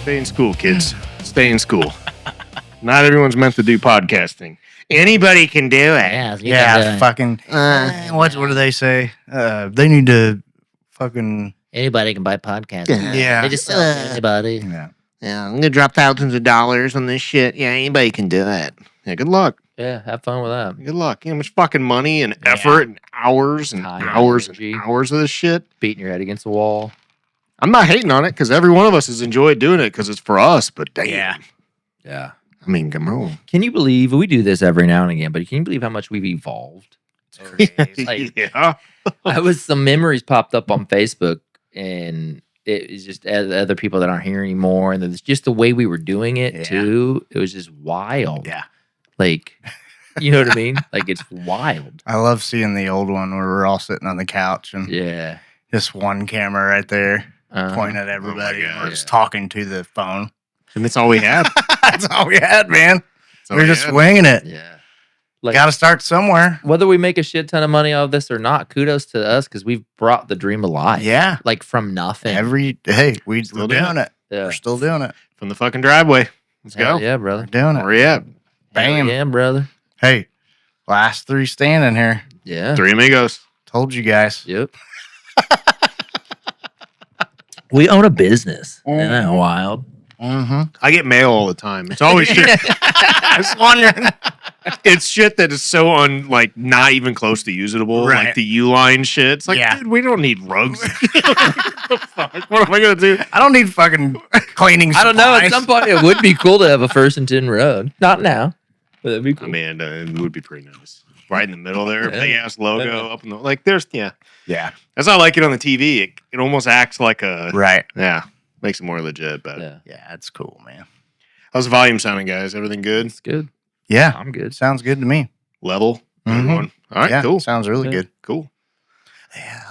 Stay in school, kids. Stay in school. Not everyone's meant to do podcasting. Anybody can do it. Yeah, fucking. What do they say? They need to fucking. Anybody can buy podcasts. Yeah. They just sell it to anybody. Yeah. Yeah, I'm gonna drop thousands of dollars on this shit. Yeah, anybody can do it. Yeah, good luck. Yeah, have fun with that. Good luck. You know how much fucking money and effort and hours and Time, hours energy. and hours of this shit. Beating your head against the wall. I'm not hating on it because every one of us has enjoyed doing it because it's for us. But damn, Yeah. Yeah. I mean, come on. Can you believe we do this every now and again? But can you believe how much we've evolved? Like, Yeah. Some memories popped up on Facebook, and it was just other people that aren't here anymore, and it's just the way we were doing it too. It was just wild. Yeah. Like, you know what I mean? Like, it's wild. I love seeing the old one where we're all sitting on the couch and Yeah. just one camera right there pointing at everybody and we're just talking to the phone. And that's all we had. That's all we had, man. all We're we just had. winging it. Yeah. Like, Got to start somewhere. whether we make a shit ton of money off this or not, kudos to us because we've brought the dream alive. Yeah. Like from nothing. We're Still doing it. Yeah. We're still doing it. From the fucking driveway. Let's go. Yeah, brother. We're doing it. Where you at? Bam. Yeah, brother. Hey, last three standing here. Yeah. Three amigos. Told you guys. Yep. We own a business. Isn't that wild? Mm-hmm. I get mail all the time. It's always shit. I was wondering. It's shit that is so not even close to usable. Right. Like the Uline shit. It's like, Yeah. dude, we don't need rugs. Fuck, what am I gonna do? I don't need fucking cleaning I don't know. At supplies. some point, it would be cool to have a First and 10 road. Not now, but it'd be cool. I mean, it would be pretty nice. Right in the middle there, Yeah. big ass logo Yeah. up in the there's Yeah. That's why I like it on the TV. It almost acts like a Right. makes it more legit. But Yeah, Yeah, it's cool, man. how's the volume sounding, guys? Everything good? it's good. Yeah. I'm good. Sounds good to me. Level? Mhm. Everyone? All right, Yeah, cool. Sounds really Yeah. good. Cool. Yeah.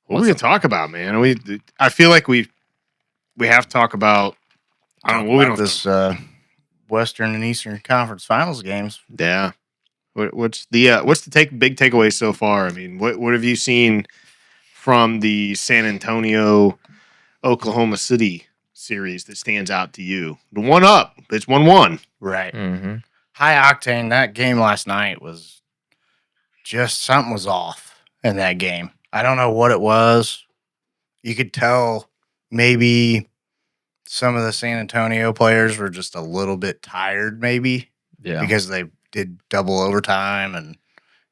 What are we gonna talk about, man? I feel like we have to talk about. I don't know what we About don't. this Western and Eastern Conference Finals games. Yeah. What's the big takeaway so far? I mean, what have you seen from the San Antonio, Oklahoma City series that stands out to you? The one up. It's 1-1. Right. Mm-hmm. High octane. That game last night was just something was off in that game. I don't know what it was. You could tell maybe some of the San Antonio players were just a little bit tired, maybe Yeah. because they did double overtime, and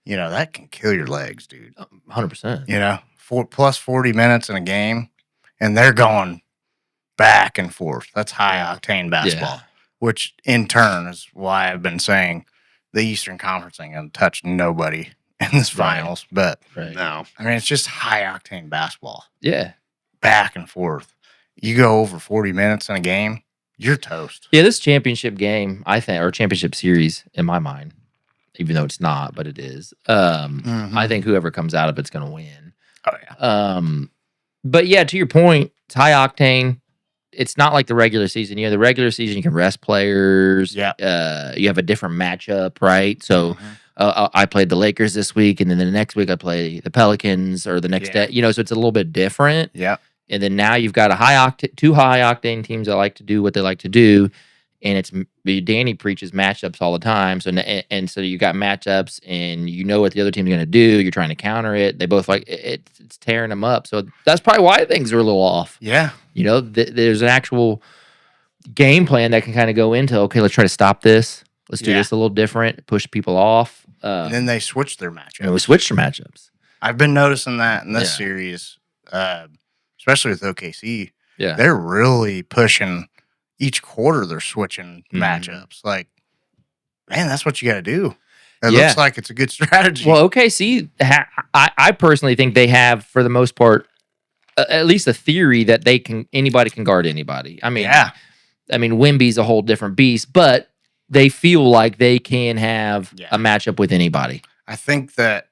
that can kill your legs, dude. 100%. 40 minutes in a game, and they're going back and forth. That's high octane basketball, which in turn is why I've been saying the Eastern Conference ain't gonna touch nobody in this Right. finals. But Right. No. I mean, it's just high octane basketball, Yeah. back and forth. You go over 40 minutes in a game, you're toast. Yeah, this championship game, I think, or championship series in my mind, even though it's not, but it is. I think whoever comes out of it's going to win. Oh yeah, But yeah, to your point, it's high octane. It's not like the regular season. The regular season you can rest players. Yeah. You have a different matchup, right? So I played the Lakers this week, and then the next week I play the Pelicans, or the next Yeah. day. So it's a little bit different. yeah, And then now you've got two high octane teams that like to do what they like to do, and Danny preaches matchups all the time. So so you got matchups, and you know what the other team's going to do. You're trying to counter it. They both it's tearing them up. So that's probably why things are a little off. yeah. There's an actual game plan that can kind of go into, okay, let's try to stop this. Let's do Yeah. this a little different, push people off. And then they switched their matchup. And we switched our matchups. I've been noticing that in this Yeah. series, especially with OKC. Yeah. They're really pushing each quarter. They're switching Mhm. matchups. Like, man, that's what you got to do. It Yeah. looks like it's a good strategy. Well, OKC, I personally think they have, for the most part, at least a theory that anybody can guard anybody. I mean, yeah, Wemby's a whole different beast, but they feel like they can have Yeah. a matchup with anybody. I think that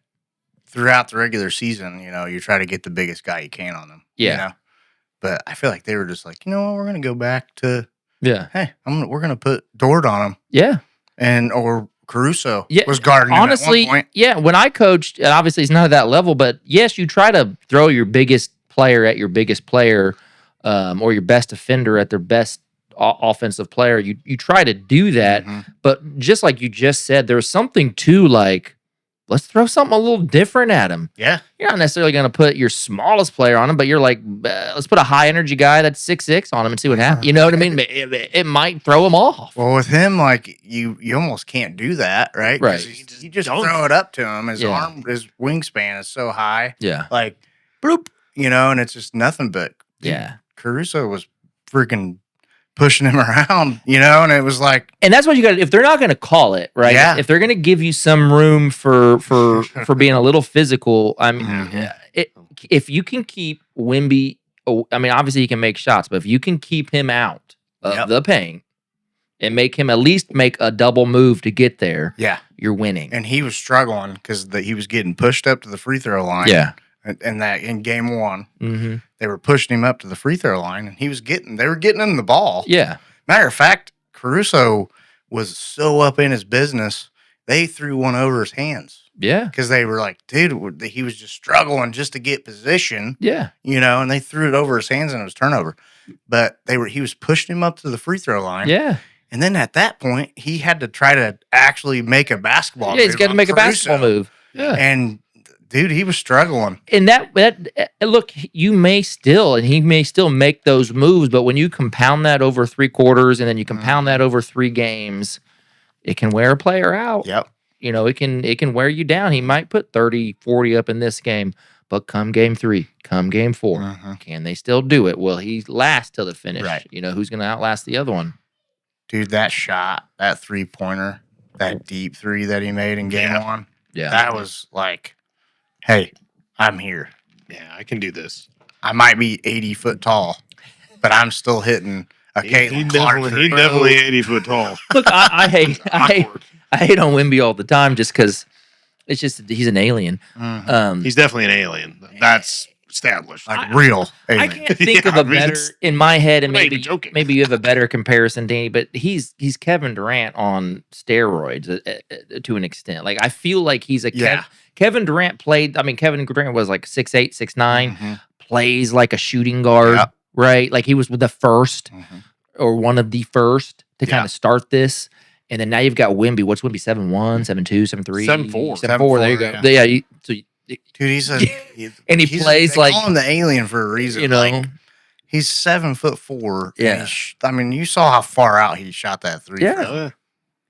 throughout the regular season, you try to get the biggest guy you can on them. Yeah. But I feel like they were just like, we're going to go back to Yeah. Hey, we're gonna put Dort on him, Yeah. or Caruso Yeah, was guarding him honestly, at one point. yeah. When I coached, and obviously it's not at that level, but yes, you try to throw your biggest player at your biggest player, or your best defender at their best offensive player. You try to do that, Mhm. but just like you just said, there's something to like. Let's throw something a little different at him. Yeah, You're not necessarily going to put your smallest player on him, but you're like, let's put a high energy guy that's 6'6" on him and see what happens. You know what I mean? It might throw him off. well, with him, like you almost can't do that, right? 'Cause Right. You just throw it up to him. His Yeah. his wingspan is so high, Yeah. like bloop, and it's just nothing but dude, Yeah. Caruso was freaking pushing him around, and it was like, And that's what you got. If they're not going to call it, right? Yeah. If they're going to give you some room for being a little physical, I mean, Mhm. if you can keep Wemby, I mean, obviously he can make shots, but if you can keep him out of Yep. the paint and make him at least make a double move to get there, yeah. you're winning. And he was struggling because he was getting pushed up to the free throw line. Yeah. And that in game one, Mm-hmm. they were pushing him up to the free throw line, and they were getting him the ball. Yeah. Matter of fact, Caruso was so up in his business, they threw one over his hands Yeah. because they were like, dude, he was just struggling just to get position, Yeah. and they threw it over his hands and it was turnover. But he was pushing him up to the free throw line. Yeah. And then at that point, he had to try to actually make a basketball Yeah. He's move got to on make a Caruso. basketball move. Yeah. And dude, he was struggling. And that look, you may still, and he may still make those moves, but when you compound that over 3 quarters and then you compound that over 3 games, it can wear a player out. Yep. It can wear you down. He might put 30, 40 up in this game, but come game 3, come game 4, Mhm. can they still do it? Will he last till the finish? Right. Who's going to outlast the other one? Dude, that shot, that 3-pointer, that deep 3 that he made in game 1, Yeah. that was like, hey, I'm here. Yeah, I can do this. I might be 80 foot tall, but I'm still hitting a Caitlin Clark. He definitely 80 foot tall. Look, I hate on Wemby all the time just because it's just he's an alien. Mhm. He's definitely an alien. That's established. Like real. I alien. can't think Yeah, of a I mean, better it's- in my head, and I'm not even maybe joking. you have a better comparison, Danny. But he's Kevin Durant on steroids to an extent. Like I feel like he's a Yeah. Kevin Durant played. I mean, Kevin Durant was like 6'8", 6'9", Mhm. plays like a shooting guard, Yep. right? Like he was the first Mhm. or one of the first to kind Yeah. of start this. And then now you've got Wemby. What's Wemby? 7'1", 7'2", 7'3", 7'4". 7'4". There you go. Yeah. Yeah. Dude, he's a And he plays they like- call him the alien for a reason. you know. Like, he's 7'4". Yeah. I mean, you saw how far out he shot that 3. Yeah. Yeah.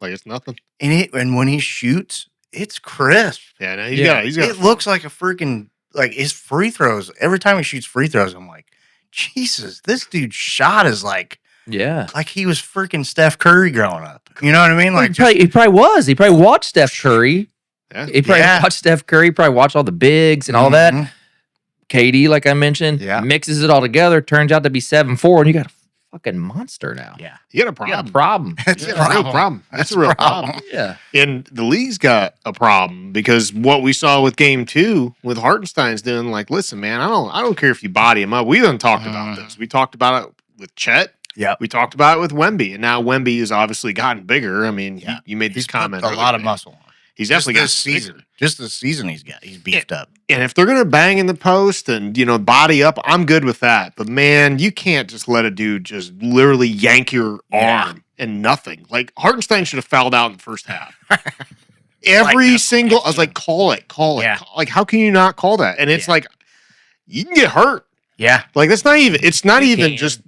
Like it's nothing. And when he shoots, it's crisp. Yeah, no, Yeah. he's got It looks like a freaking like his free throws. Every time he shoots free throws, I'm like, Jesus, this dude's shot is like Yeah. he was freaking Steph Curry growing up. You know what I mean? Like He probably was. He probably watched Steph Curry. Yeah. He probably Yeah. watched Steph Curry. Probably watched all the bigs and all that. Mhm. KD, like I mentioned, Yeah. mixes it all together. Turns out to be 7'4", and you got a fucking monster now. Yeah, You got a You problem. got a problem. that's Yeah, a real problem. That's a real problem. Yeah. And the league's got a problem because what we saw with game 2 with Hartenstein's doing, like, listen, man, I don't care if you body him up. We done talked about this. We talked about it with Chet. Yep. We talked about it with Wemby, and now Wemby has obviously gotten bigger. I mean, Yeah. you made this He's put comment. a lot of earlier. muscle on. He's Just definitely got this season. Just this season, he's beefed up. And if they're gonna bang in the post and body up, I'm good with that. But man, you can't just let a dude just literally yank your Yeah. arm and nothing. Like Hartenstein should have fouled out in the first half. Every Like, single, I was like, call it. Yeah. Like, how can you not call that? And it's like, you can get hurt. Yeah, Like that's not even. It's not You even can. just.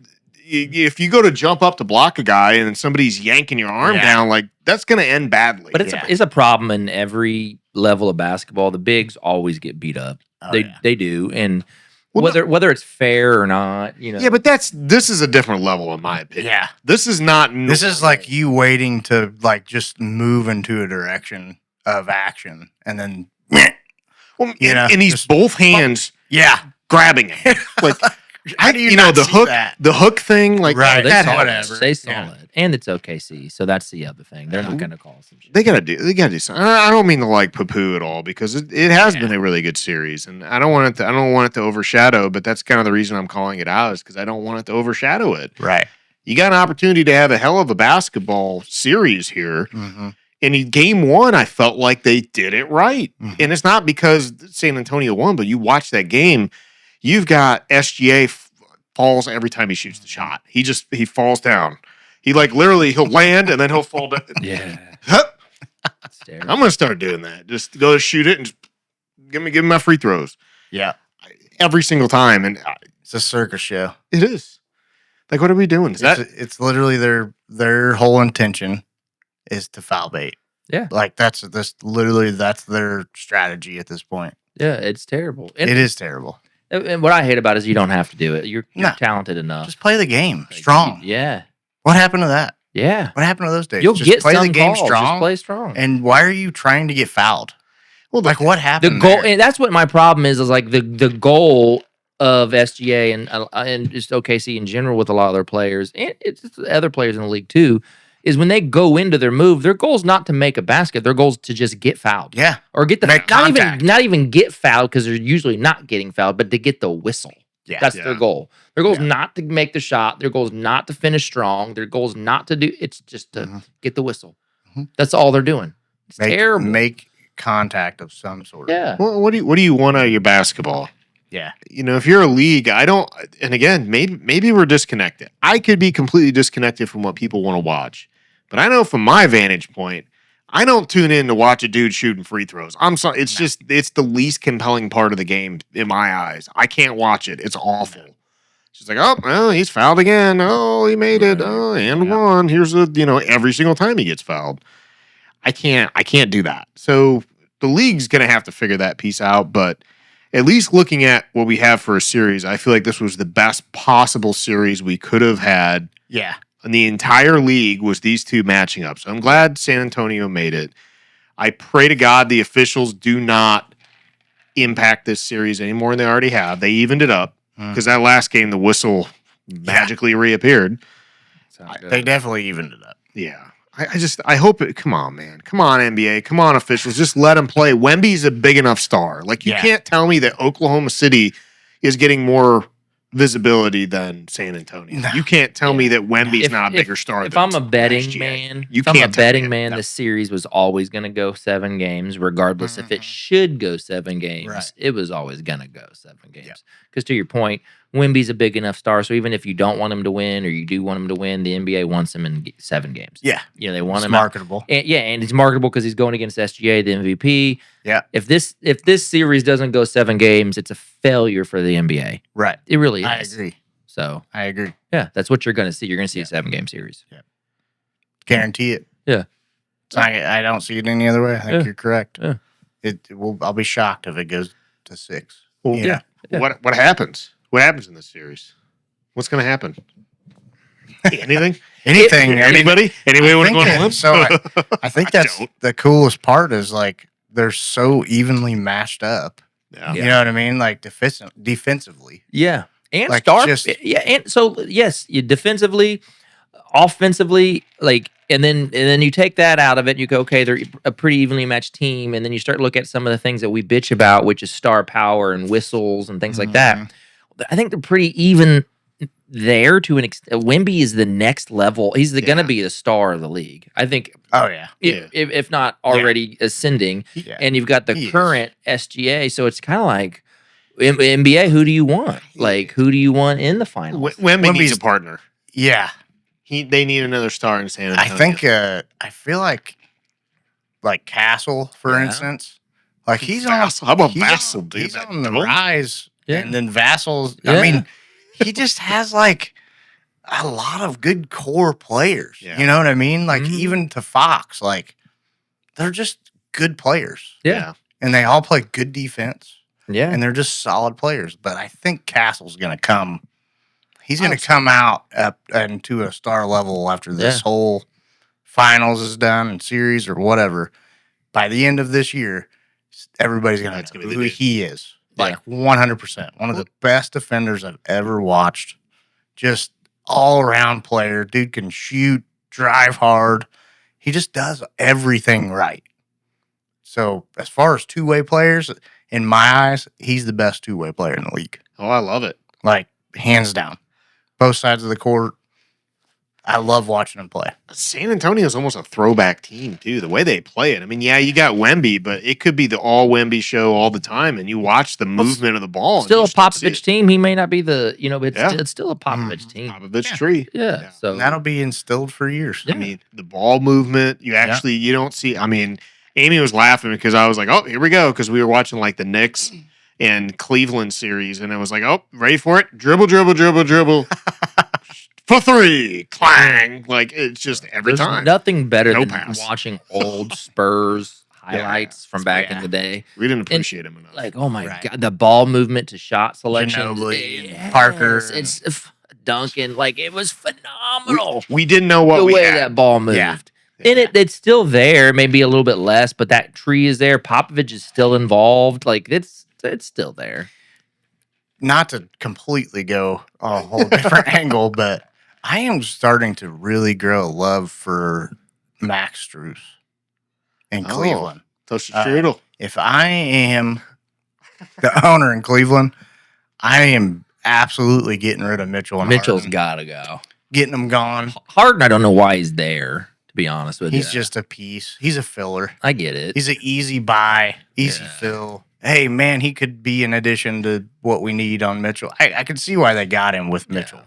If you go to jump up to block a guy and then somebody's yanking your arm Yeah. down, like that's gonna end badly. But it's a problem in every level of basketball. The bigs always get beat up. Oh, they yeah. they do, and Well, whether it's fair or not, yeah, but this is a different level in my opinion. yeah. This is not. This is like you waiting to just move into a direction of action, and then Well, You know, and he's just- both hands yeah, grabbing him. Like, how do you not the see hook, that? the hook thing, like Right, they that saw happens. it. They saw Yeah. it, and it's OKC, so that's the other thing. They're not going to call some shit. They gotta do something. I don't mean to like poo-poo at all because it has Yeah. been a really good series, and I don't want it to overshadow. But that's kind of the reason I'm calling it out is because I don't want it to overshadow it. Right. You got an opportunity to have a hell of a basketball series here. Mm-hmm. And in game one, I felt like they did it right. Mm-hmm. And it's not because San Antonio won, but you watch that game, you've got SGA falls every time he shoots the shot. He falls down. He literally he'll land and then he'll fall down. Yeah. Hup. It's terrible. I'm gonna start doing that. Just go shoot it and just give me my free throws. Yeah. Every single time. And It's a circus show. it is. Like, what are we doing? It's literally their whole intention is to foul bait. Yeah. Like that's their strategy at this point. Yeah, it's terrible. And, It is terrible. and what I hate about it is you don't have to do it. You're No. talented enough. Just play the game Like, strong. Yeah. What happened to that? Yeah. What happened to those days? You'll Just get play some the game calls. strong. Just play strong. And why are you trying to get fouled? well, Like what The happened? goal, there? and that's what my problem is like the goal of SGA and just OKC in general with a lot of their players, and it's just other players in the league too, is when they go into their move, their goal is not to make a basket. Their goal is to just get fouled. Yeah. Or get the Make contact. not even get fouled because they're usually not getting fouled, but to get the whistle. Yeah. That's their goal. Their goal is Yeah. not to make the shot. Their goal is not to finish strong. Their goal is not to do. It's just to Mhm. get the whistle. Mhm. That's all they're doing. It's terrible. Make contact of some sort. Yeah. well, what do you want out of your basketball? Yeah. If you're a league, I don't. And again, maybe we're disconnected. I could be completely disconnected from what people want to watch, but I know from my vantage point, I don't tune in to watch a dude shooting free throws. I'm sorry, it's the least compelling part of the game in my eyes. I can't watch it. It's awful. She's like, oh, well, he's fouled again. Oh, he made it. Oh, and one. Here's every single time he gets fouled. I can't do that. So the league's gonna have to figure that piece out, but. At least looking at what we have for a series, I feel like this was the best possible series we could have had Yeah. in the entire league was these two matching up. So I'm glad San Antonio made it. I pray to God the officials do not impact this series any more than they already have. They evened it up because that last game, the whistle magically reappeared. They definitely evened it up. Yeah. I hope it. Come on, man. Come on, NBA. Come on, officials. Just let him play. Wemby's a big enough star. Like, you can't tell me that Oklahoma City is getting more visibility than San Antonio. No. You can't tell me that Wemby's not a bigger star If than I'm a betting SGA. man, You if I'm a can't tell me betting that. man, No. this series was always going to go 7 games, regardless if it should go 7 games. Right. It was always going to go 7 games. Yep. Because to your point, Wemby's a big enough star, so even if you don't want him to win or you do want him to win, the NBA wants him in 7 games. Yeah. They want It's him. marketable. And he's marketable because he's going against SGA, the MVP. Yeah. If this series doesn't go 7 games, it's a failure for the NBA. Right. It really is. I agree. So I agree. yeah, that's what you're going to see. You're going to see a 7-game series. Guarantee it. Yeah. I don't see it any other way. I think you're correct. Yeah. I'll be shocked if it goes to 6. Well, Yeah. What happens? What happens in this series? What's going to happen? Anything? Anything. Anybody? Anybody want to go on a limb? So I think that's the coolest part is like they're so evenly matched up. Yeah. You know what I mean? Like defensively. Yeah. And Like, star. just- Yeah. And so, yes, you defensively, offensively, and then you take that out of it and you go, okay, they're a pretty evenly matched team. And then you start to look at some of the things that we bitch about, which is star power and whistles and things like that. I think they're pretty even there to an extent. Wemby is the next level. He's going to be the star of the league. I think, Oh yeah. if not already ascending. Yeah. And you've got the He is. current SGA. So it's kind of like, NBA, who do you want? Like, who do you want in the finals? Wemby needs Wemby's- a partner. Yeah. They need another star in San Antonio. I think I feel like Castle, for Yeah. instance. Like he's Vassell. on How about he's Vassell, on, dude? He's That on the dome? rise. Yeah. And then Vassal's Yeah. I mean, he just has like a lot of good core players. Yeah. You know what I mean? Like Mhm. even to Fox, like they're just good players. Yeah. And they all play good defense. Yeah. And they're just solid players. But I think Castle's gonna come. He's gonna Honestly. come out up into a star level after this Yeah. whole finals is done and series or whatever. By the end of this year, everybody's gonna That's know gonna be who the dude. he is. Yeah. Like 100%. One of the best defenders I've ever watched. Just all around player. Dude can shoot, drive hard. He just does everything right. So as far as two-way players, in my eyes, he's the best two-way player in the league. Oh, I love it. Like hands down. Both sides of the court. I love watching him play. San Antonio is almost a throwback team too. The way they play it. I mean, yeah, you got Wemby, but it could be the all Wemby show all the time, and you watch the movement of the ball. Still a and you just don't see Popovich it. team. He may not be the, but Yeah. it's still a Popovich team. Popovich tree. Yeah. So And that'll be instilled for years. Yeah. I mean, the ball movement. You actually you don't see. I mean, Amy was laughing because I was like, "Oh, here we go," because we were watching like the Knicks and Cleveland series, and it was like, "Oh, ready for it? Dribble, dribble, dribble, dribble." For three, clang! Like it's just every there's time. nothing better No than pass. watching old Spurs highlights from back in the day. We didn't appreciate him enough. Like, oh my Right. God, the ball movement to shot selection. Ginobili and Parker. It's Duncan. Like, it was phenomenal. we didn't know what the we way had. that ball moved. Yeah. And it's still there, maybe a little bit less, but that tree is there. Popovich is still involved. Like, it's still there. Not to completely go a whole different angle, but I am starting to really grow a love for Max Strus in Oh. Cleveland. Toasted strudel. If I am the owner in Cleveland, I am absolutely getting rid of Mitchell and Mitchell's Harden. got to go. Getting them gone. Harden, I don't know why he's there, to be honest with you. He's just a piece. He's a filler. I get it. He's an easy buy, easy Yeah. fill. Hey, man, he could be an addition to what we need on Mitchell. I can see why they got him with Mitchell.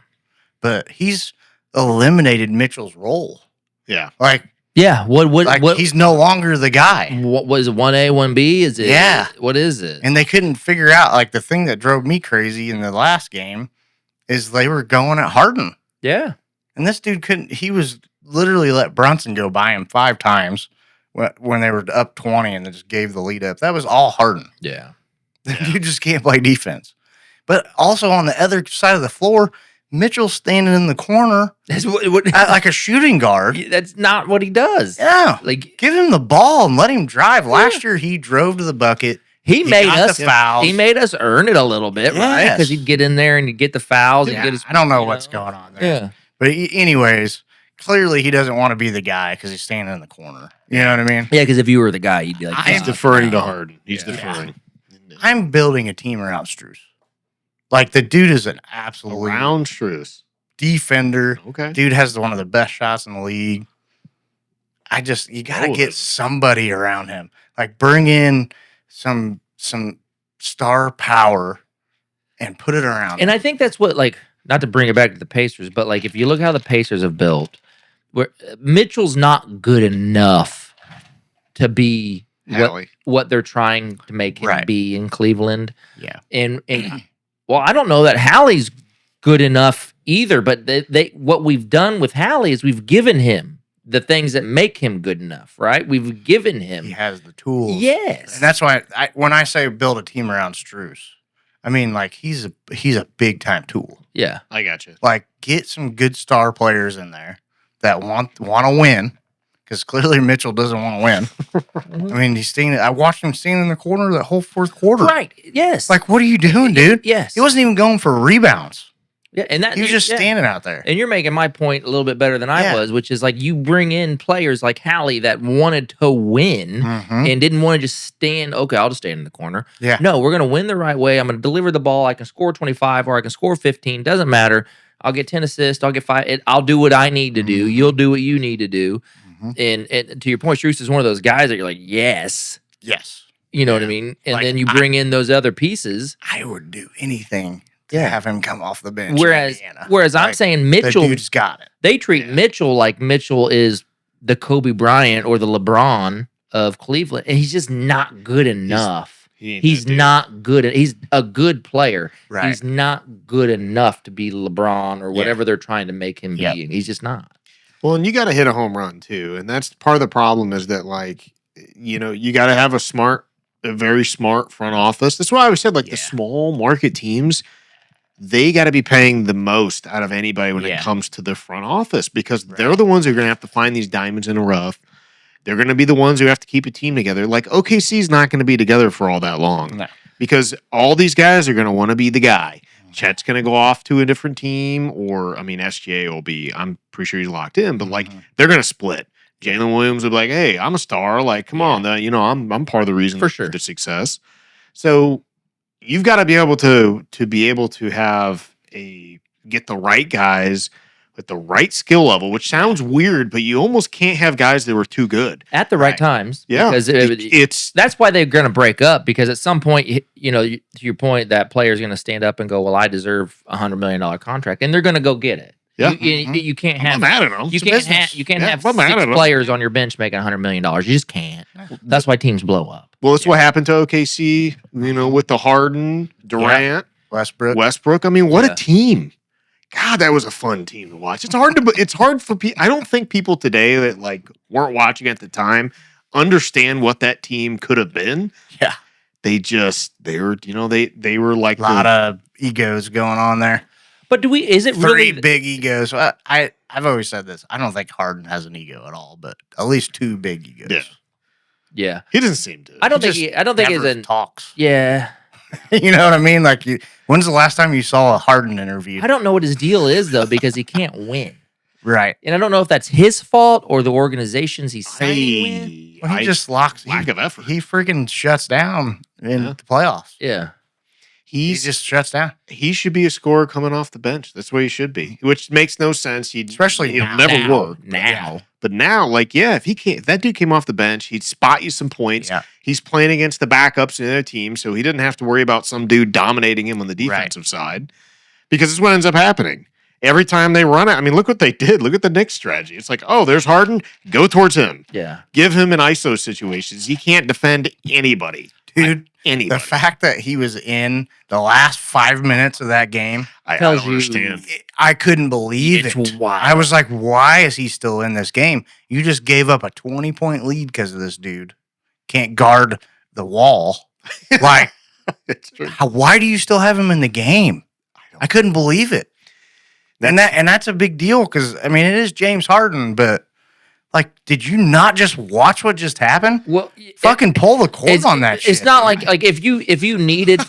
But he's eliminated Mitchell's role. Yeah. Like Yeah. What he's no longer the guy. what was it, 1A, 1B? Is it? Yeah. What is it? And they couldn't figure out, like, the thing that drove me crazy in the last game is they were going at Harden. Yeah. And this dude couldn't, he was literally let Brunson go by him 5 times when they were up 20 and they just gave the lead up. That was all Harden. Yeah. You just can't play defense. But also on the other side of the floor, Mitchell's standing in the corner That's what like a shooting guard. that's not what he does. Yeah. Like, Give him the ball and let him drive. Last year, he drove to the bucket. he made got us the fouls. He made us earn it a little bit, right? Yes. Because he'd get in there and he'd get the fouls and Yeah, get his. I don't know you what's going on there. Yeah. But anyways, clearly he doesn't want to be the guy because he's standing in the corner. You know what I mean? Yeah, because if you were the guy, you'd be like, He's "Fuck, deferring to no." Harden. He's Yeah. deferring. I'm building a team around Strus. Like, the dude is an absolute Around Strus. defender. Okay. Dude has one of the best shots in the league. You got to All of get it. somebody around him. Like, bring in some star power and put it around And him. I think that's what, like, not to bring it back to the Pacers, but like if you look how the Pacers have built, where Mitchell's not good enough to be Hallie. what they're trying to make him Right. be in Cleveland. Yeah. And well, I don't know that Hallie's good enough either, but they what we've done with Hallie is we've given him the things that make him good enough, right? We've given him. He has the tools. Yes. And that's why when I say build a team around Strus, I mean, like, he's a big time tool. Yeah. I got you. Like, get some good star players in there that want to win, because clearly Mitchell doesn't want to win. I mean, I watched him standing in the corner that whole fourth quarter. Right. Yes. Like, what are you doing, dude? yes. He wasn't even going for rebounds. Yeah, and that He was just yeah. standing out there. And you're making my point a little bit better than I Yeah. was, which is like you bring in players like Hallie that wanted to win Mhm. and didn't want to just stand. Okay, I'll just stand in the corner. Yeah. No, we're going to win the right way. I'm going to deliver the ball. I can score 25 or I can score 15. Doesn't matter. I'll get 10 assists. I'll get 5. I'll do what I need to do. Mhm. You'll do what you need to do. Mhm. And to your point, Strus is one of those guys that you're like, yes. Yes. You know what I mean? And Like, then you bring in those other pieces. I would do anything to Yeah. have him come off the bench. in Whereas Indiana. I'm Like, saying the Mitchell, dude's got it. they treat Yeah. Mitchell like Mitchell is the Kobe Bryant or the LeBron of Cleveland, and he's just not good enough. He ain't He's that dude. not good. He's a good player. Right. He's not good enough to be LeBron or Yeah. whatever they're trying to make him Yep. be. And he's just not. Well, and you got to hit a home run too, and that's part of the problem. Is that, like, you got to have a very smart front office. That's why I always said, like, Yeah. the small market teams, they got to be paying the most out of anybody when it Yeah. comes to the front office, because they're Right. the ones who are going to have to find these diamonds in the rough. They're going to be the ones who have to keep a team together. Like, OKC's not going to be together for all that long, No. because all these guys are going to want to be the guy. Chet's going to go off to a different team, or, I mean, SGA will be, I'm pretty sure he's locked in, but like, Mhm. they're going to split. Jalen Williams will be like, hey, I'm a star. Like, come on, I'm part of the reason For sure. the success. So you've got to be able to have get the right guys with the right skill level, which sounds weird, but you almost can't have guys that were too good at the right times. Yeah, because it's that's why they're going to break up. Because at some point, to your point, that player is going to stand up and go, "Well, I deserve $100 million contract," and they're going to go get it. Yeah. You can't have. I'm mad at them. You can't have 6 players on your bench making $100 million. You just can't. That's why teams blow up. Well, that's what happened to OKC. With the Harden, Durant, Westbrook. I mean, what a team! God, that was a fun team to watch. It's hard for people. I don't think people today that weren't watching at the time understand what that team could have been. Yeah, they were like a lot of egos going on there. But is it three really big egos? I've always said this. I don't think Harden has an ego at all, but at least 2 big egos. Yeah. He doesn't seem to. I don't think he's talks. Yeah. You know what I mean? When's the last time you saw a Harden interview? I don't know what his deal is though, because he can't win. Right. And I don't know if that's his fault or the organization's he's saying win. Well, he just lack of effort. He freaking shuts down in the playoffs. Yeah. He just shuts down. He should be a scorer coming off the bench. That's what he should be, which makes no sense. Especially he'll never work now. But now, if that dude came off the bench, he'd spot you some points. Yeah. He's playing against the backups in their team, so he didn't have to worry about some dude dominating him on the defensive side. Because this is what ends up happening. Every time they run it, I mean, look what they did. Look at the Knicks strategy. It's like, oh, there's Harden. Go towards him. Yeah. Give him an ISO situations. He can't defend anybody. Dude, anybody. The fact that he was in the last 5 minutes of that game, I don't understand. I couldn't believe it. Wild. I was like, why is he still in this game? You just gave up a 20-point lead because of this dude. Can't guard the wall. It's true. Why do you still have him in the game? I couldn't believe it. And that's a big deal because, I mean, it is James Harden, but did you not just watch what just happened? Well, fucking pull the cord on that shit. It's not like if you needed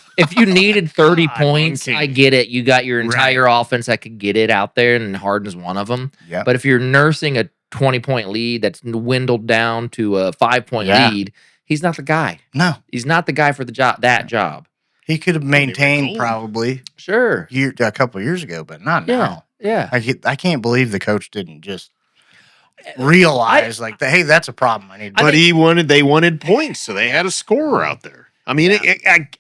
30 points, I get it. You got your entire offense that could get it out there, and Harden's one of them. Yeah. But if you're nursing a 20-point lead that's dwindled down to a 5-point lead, he's not the guy. No, he's not the guy for the job. That job. He could have maintained probably a couple of years ago, but not now. Yeah. I can't believe the coach didn't just realize hey, that's a problem. They wanted points, so they had a scorer out there. I mean,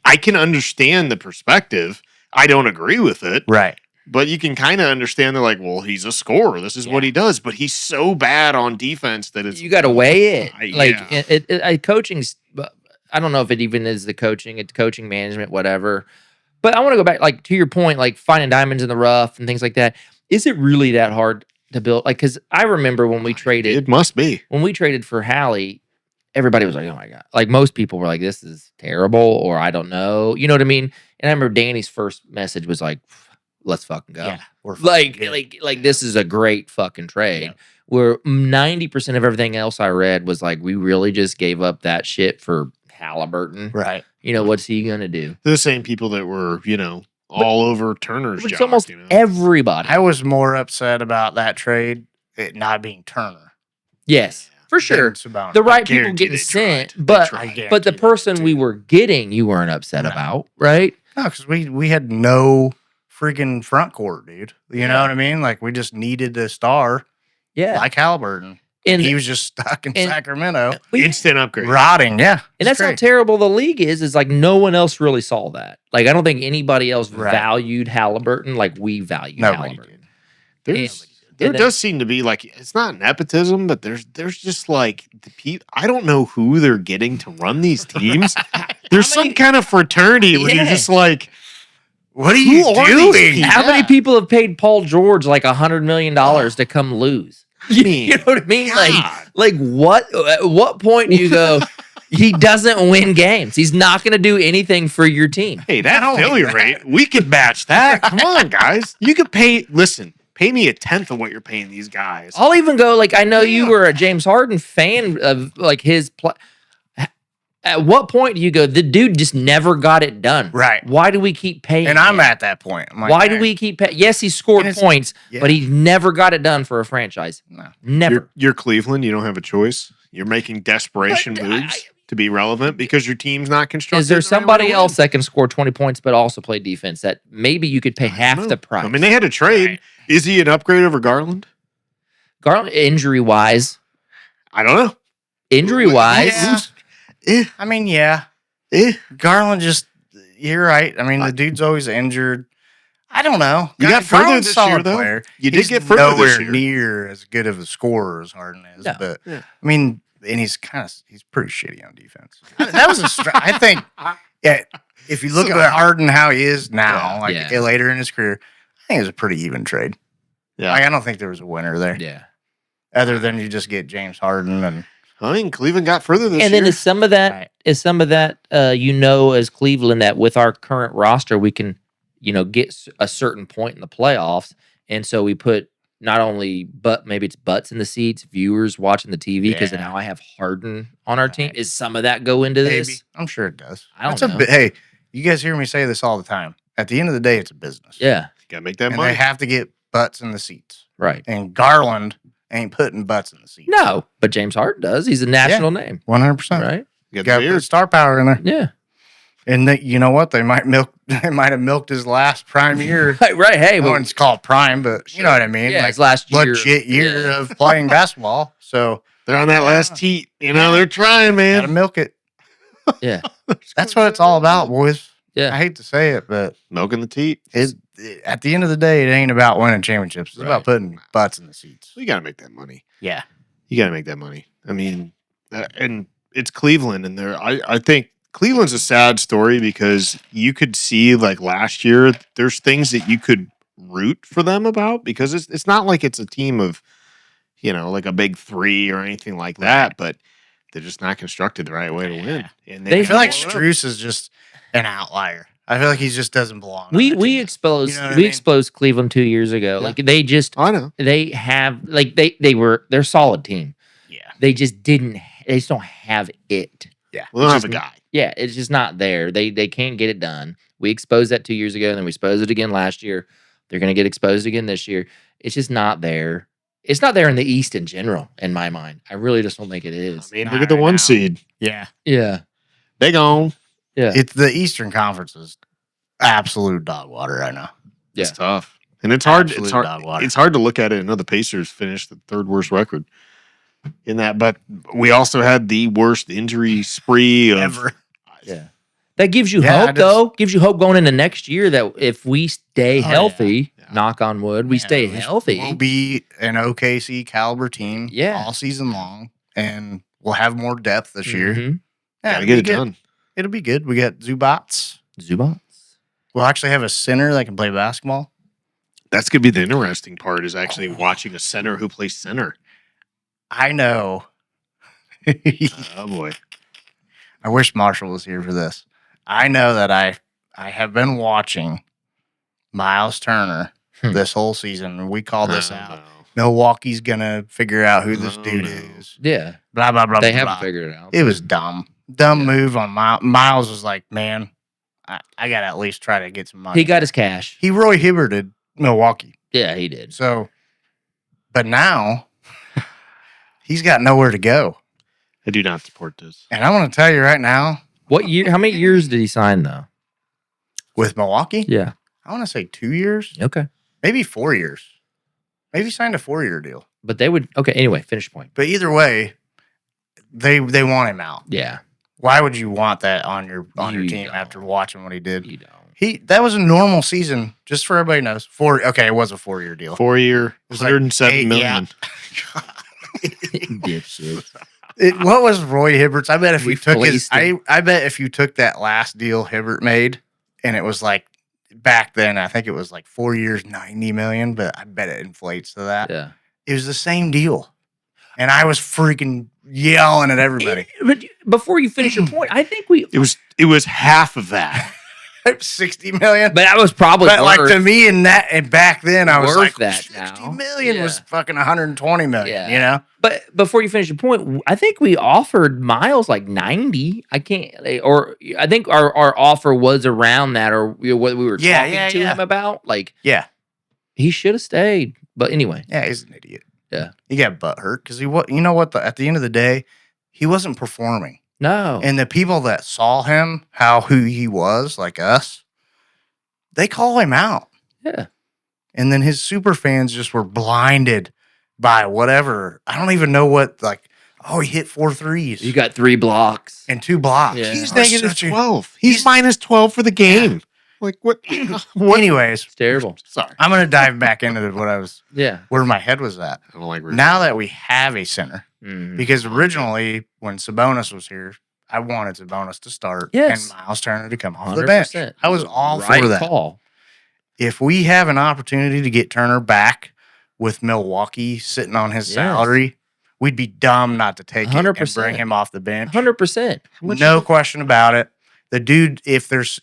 I can understand the perspective. I don't agree with it. Right. But you can kind of understand they're like, well, he's a scorer. This is what he does. But he's so bad on defense that it's... You got to weigh it. Coaching's... I don't know if it even is the coaching. It's coaching, management, whatever. But I want to go back, to your point, finding diamonds in the rough and things like that. Is it really that hard to build? Because I remember when we traded... It must be. When we traded for Hallie, everybody was like, oh my God. Most people were like, this is terrible, or I don't know. You know what I mean? And I remember Danny's first message was like, let's fucking go. Yeah, we're this is a great fucking trade. Yeah. Where 90% of everything else I read was we really just gave up that shit for Halliburton. Right. What's he going to do? The same people that were, all over Turner's job. It's almost everybody. I was more upset about that trade, it not being Turner. Yes, for sure. The right people getting sent, but the person we were getting, you weren't upset about, right? No, because we had no freaking front court, dude. You know what I mean? We just needed a star, like Halliburton. And he was just stuck in Sacramento. Instant upgrade. Rotting, yeah. And that's how terrible the league is no one else really saw that. I don't think anybody else valued Halliburton like we value Halliburton. There does seem to be it's not nepotism, but there's just the people. I don't know who they're getting to run these teams. There's some kind of fraternity where you're just what are you doing? How many people have paid Paul George $100 million to come lose? You know what I mean? What? At what point do you go? He doesn't win games. He's not going to do anything for your team. Hey, that failure rate, we could match that. Come on, guys. You could pay. Listen, pay me 1/10 of what you're paying these guys. I'll even go. I know you were a James Harden fan of his play. At what point do you go, the dude just never got it done? Right. Why do we keep paying And I'm at that point. Why do we keep paying? Yes, he scored points, but he never got it done for a franchise. No. Never. You're Cleveland. You don't have a choice. You're making desperation moves to be relevant because your team's not constructed. Is there the right way somebody to else win. that can score 20 points but also play defense that maybe you could pay I don't half know. the price? I mean, they had to trade. Right. Is he an upgrade over Garland? Garland, injury-wise. I don't know. Injury-wise. Yeah. I mean, yeah. Garland just, you're right. I mean, the dude's always injured. I don't know. You got further Garland's this solid year, though. player. You did He's get further nowhere this year. near as good of a scorer as Harden is. No. But, Yeah. I mean, and he's pretty shitty on defense. That was I think, yeah, if you look at Harden, how he is now, later in his career, I think it was a pretty even trade. Yeah. Like, I don't think there was a winner there. Yeah. Other than you just get James Harden and I mean, Cleveland got further this And year. then is some of that, as Cleveland, that with our current roster, we can, get a certain point in the playoffs. And so we put not only, but maybe it's butts in the seats, viewers watching the TV, because now I have Harden on our team. Is some of that go into this? maybe. I'm sure it does. I don't know. Hey, you guys hear me say this all the time. At the end of the day, it's a business. Yeah. You got to make that And money. they have to get butts in the seats. Right. And Garland ain't putting butts in the seats. No, but James Harden does. He's a national name. 100%. Right? You Got to put star power in there. Yeah. And you know what? They might have milked his last prime year. Right. Hey, I wouldn't call it prime, but you know what I mean. Yeah, Like his last year. legit year of playing basketball. So They're on that last teat. They're trying, gotta man. milk it. Yeah. That's what it's all about, boys. Yeah. I hate to say it, but Milking the teat. at the end of the day, it ain't about winning championships. It's Right. about putting butts in the seats. You got to make that money. Yeah. You got to make that money. I mean, and it's Cleveland, and I think Cleveland's a sad story because you could see like last year, there's things that you could root for them about because it's not like it's a team of, like a big three or anything like that, but they're just not constructed the right way to win. And I feel like blow it up. Strus is just an outlier. I feel like he just doesn't belong. on We that team. exposed You know what I mean? exposed Cleveland 2 years ago. Yeah. Like they just I know. they have like they're a solid team. Yeah. They just don't have it. Yeah. We don't It's have a just- guy. Yeah, it's just not there. They can't get it done. We exposed that 2 years ago, and then we exposed it again last year. They're going to get exposed again this year. It's just not there. It's not there in the East in general, in my mind. I really just don't think it I is. mean, Not look at the right one now. seed. Yeah. Yeah, They gone. yeah, It's the Eastern Conference is absolute dog water right now. Yeah. It's tough. And it's hard. Absolute It's hard. dog water. It's hard to look at it. And know the Pacers finished the third worst record in that, but we also had the worst injury spree of Ever. yeah. That gives you Yeah, I hope, just- though. Gives you hope going into next year that if we stay yeah. healthy, Yeah. knock on wood, we Yeah, stay we'll healthy. be an OKC caliber team Yeah. all season long, and we'll have more depth this year. Mhm. Yeah, gotta it'll get be it good. done. It'll be good. We got Zubats. Zubats. We'll actually have a center that can play basketball. That's gonna be the interesting part is actually watching a center who plays center. I know. Oh boy. I wish Marshall was here for this. I know that I have been watching Myles Turner this whole season, and we called this out. Milwaukee's gonna figure out who this No, dude no. is. Yeah, Blah blah blah. they blah, haven't blah. figured it out. It was dumb. Dumb move on Miles. Was like, man, I gotta at least try to get some money. He got his cash. He Roy Hibberted Milwaukee. Yeah, he did. So, but now he's got nowhere to go. I do not support this. And I want to tell you right now, What year? How many years did he sign though? with Milwaukee, Yeah. I want to say 2 years, Okay. maybe 4 years. Maybe signed a 4-year deal. But they would. Okay. Anyway, finish point. But either way, they want him out. Yeah. Why would you want that on your You team don't. after watching what he did? You don't. That was a normal season, just for everybody knows. It was a 4-year deal. 4 year, It was like 107 eight- million. Dipshit. What was Roy Hibbert's? I bet if We you took his, fleeced him. I bet if you took that last deal Hibbert made, and it was like back then, I think it was like 4 years, 90 million, but I bet it inflates to that. Yeah. It was the same deal, and I was freaking yelling at everybody. But before you finish your point, I think we. It was half of that. 60 million. But that was probably But like worth- to me, and back then, I was worth like, that 60 now. million was Yeah. fucking 120 million. Yeah. You know, But before you finish your point, I think we offered Miles like 90. I can't, or I think our offer was around that, or what we were talking to him about. Like, yeah, he should have stayed. But anyway, yeah, he's an idiot. Yeah. he got butt hurt because you know what? At the end of the day, he wasn't performing. No. And the people that saw him, who he was, like us, they call him out. Yeah. And then his super fans just were blinded by whatever. I don't even know what, like, he hit 4 threes. You got 3 blocks. And 2 blocks. Yeah. He's Oh, negative 12. He's minus 12 for the game. Yeah. Like, what? Anyways. It's terrible. Sorry. I'm going to dive back into where my head was at. I don't like Now that we have a center, Mhm. because originally when Sabonis was here, I wanted Sabonis to start Yes. and Myles Turner to come off the bench. 100%. I was all Right for that. call. If we have an opportunity to get Turner back with Milwaukee sitting on his Yes. salary, we'd be dumb not to take it and 100%. bring him off the bench. 100%. No question about it. The dude, if there was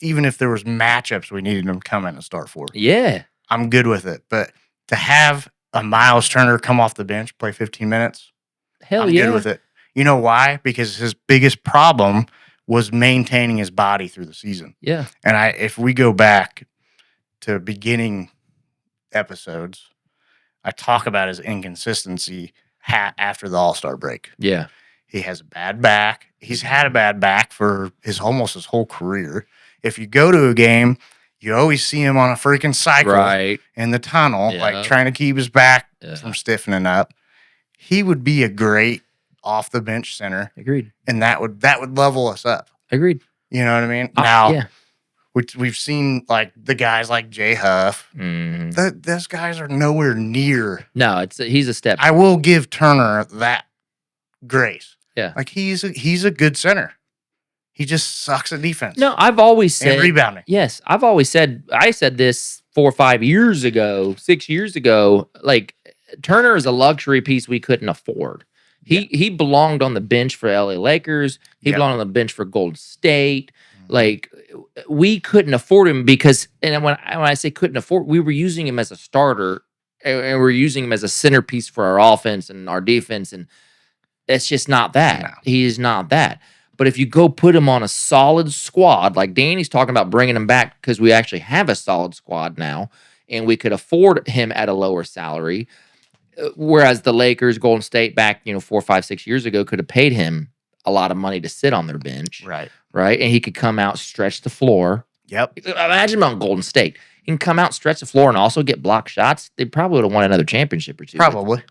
matchups we needed him to come in and start for, Yeah. I'm good with it. But to have a Myles Turner come off the bench, play 15 minutes, Hell I'm yeah. good with it. You know why? Because his biggest problem was maintaining his body through the season. Yeah. And if we go back to beginning episodes, I talk about his inconsistency after the All-Star break. Yeah. He has a bad back. He's had a bad back for almost his whole career. If you go to a game, you always see him on a freaking cycle Right. in the tunnel, Yeah. like trying to keep his back Yeah. from stiffening up. He would be a great off the bench center, Agreed. and that would level us up. Agreed. You know what I mean? Now, yeah. we've seen like the guys like Jay Huff. Mhm. Those guys are nowhere near. No, he's a step. I will give Turner that grace. Yeah. Like he's a good center. He just sucks at defense. No, I've always said and rebounding. Yes, I've always said. I said this 4 or 5 years ago, 6 years ago. Like Turner is a luxury piece we couldn't afford. He belonged on the bench for LA Lakers. He belonged on the bench for Golden State. Like we couldn't afford him because, and when I say couldn't afford, we were using him as a starter, and we're using him as a centerpiece for our offense and our defense, and it's just not that. No. He is not that. But if you go put him on a solid squad, like Danny's talking about bringing him back because we actually have a solid squad now, and we could afford him at a lower salary, whereas the Lakers, Golden State back 4, 5, 6 years ago could have paid him a lot of money to sit on their bench. Right. Right. And he could come out, stretch the floor. Yep. Imagine him on Golden State. He can come out, stretch the floor, and also get block shots. They probably would have won another championship or two. Probably.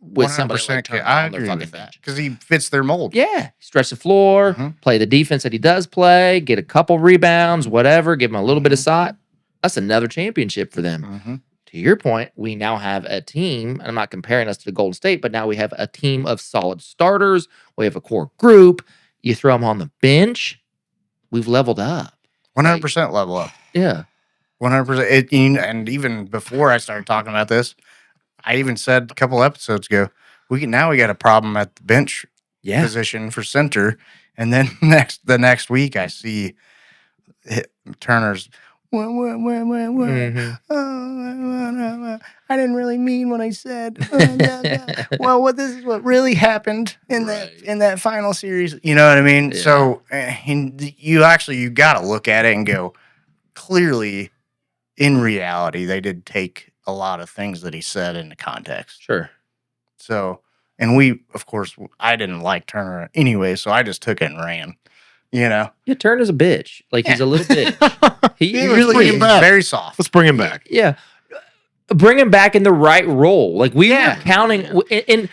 With somebody like 100%. Turner I on their agree fucking with that bench. because he fits their mold. Yeah. Stretch the floor, play the defense that he does play, get a couple rebounds, whatever, give him a little bit of shot. That's another championship for them. To your point, we now have a team, and I'm not comparing us to the Golden State, but now we have a team of solid starters. We have a core group. You throw them on the bench, we've leveled up. 100% level up. Yeah. 100%. And even before I started talking about this, I even said a couple episodes ago, we got a problem at the bench position for center. And then the next week I see Turner's I didn't really mean what I said. Well, this is what really happened in that final series. You know what I mean? Yeah. So you got to look at it and go, clearly, in reality, they did take a lot of things that he said into context. Sure. So, and of course, I didn't like Turner anyway, so I just took it and ran. You know? Yeah, Turner's a bitch. Like, he's a little bitch. He really him is back. very soft. Let's bring him back. Yeah. Bring him back in the right role. Like, we were counting in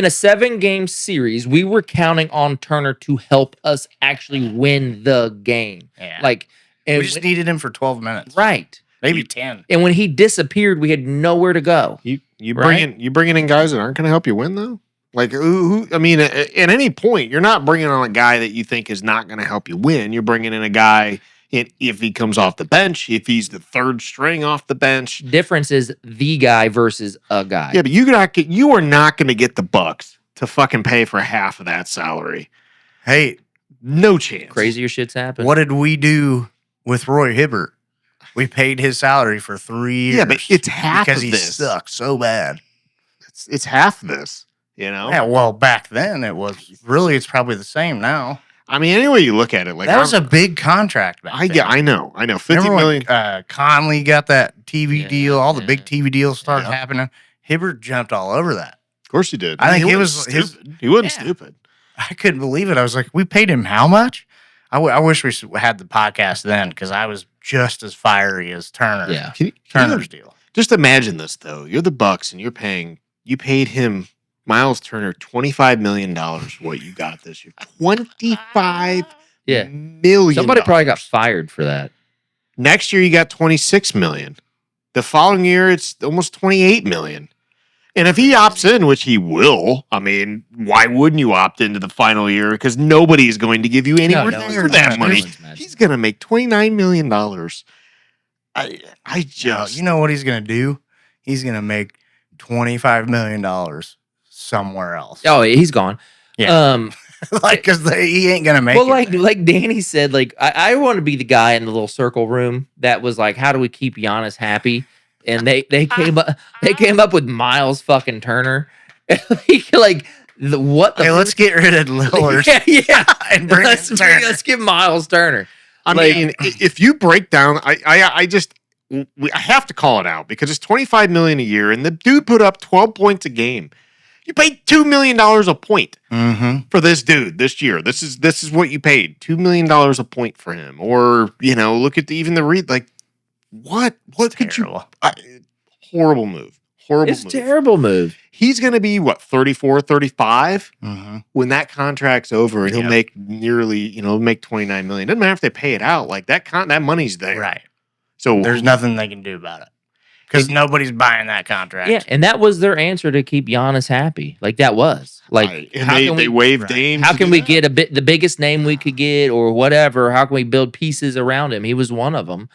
a 7-game series, we were counting on Turner to help us actually win the game. Yeah. Like, We just needed him for 12 minutes. right. Maybe 10. And when he disappeared, we had nowhere to go. You Right? bringing in guys that aren't going to help you win though. Like who? I mean, at any point, you're not bringing on a guy that you think is not going to help you win. You're bringing in a guy if he comes off the bench, if he's the third string off the bench. Difference is the guy versus a guy. Yeah, but you are not going to get the Bucks to fucking pay for half of that salary. Hey, no chance. Crazier shit's happened. what did we do with Roy Hibbert? We paid his salary for 3 years. Yeah, but it's half because of he this. sucked so bad. It's half this. You know. Yeah, well, back then it's probably the same now. I mean, any way you look at it, like That was a big contract back then. I know. 50 Remember million. when Conley got that TV deal, all the yeah. big TV deals started Yeah. happening. Hibbert jumped all over that. Of course he did. I think he it wasn't was stupid. He wasn't Yeah. stupid. I couldn't believe it. I was like, we paid him how much? I wish we had the podcast then because I was just as fiery as Turner. Yeah. Turner's deal. Just imagine this though. You're the Bucks and you paid him Myles Turner $25 million for what you got this year. $25 Yeah. million. Somebody probably got fired for that. Next year you got $26 million. The following year it's almost $28 million. And if he opts in, which he will, I mean, why wouldn't you opt into the final year? Because nobody's going to give you anywhere near that money. He's going to make $29 million. I just... You know what he's going to do? He's going to make $25 million somewhere else. Oh, he's gone. Yeah. Because he ain't going to make it. Well, like Danny said, like, I want to be the guy in the little circle room that was like, how do we keep Giannis happy? And they came up with Myles fucking Turner. Like what the let's get rid of Lillard. Yeah. And bring in Turner. Let's get Myles Turner. I mean, if you break down, I have to call it out because it's $25 million a year, and the dude put up 12 points a game. You paid $2 million a point for this dude this year. This is what you paid, $2 million a point for him. Or look at even the read like. What could you? Horrible move. It's a terrible move. He's going to be, 34, 35 when that contract's over, and he'll make nearly, make $29 million. Doesn't matter if they pay it out. Like that money's there. Right. So there's nothing they can do about it because nobody's buying that contract. Yeah, and that was their answer to keep Giannis happy. Like that was. Like, and they waived Dame. How can we get the biggest name we could get or whatever? How can we build pieces around him? He was one of them.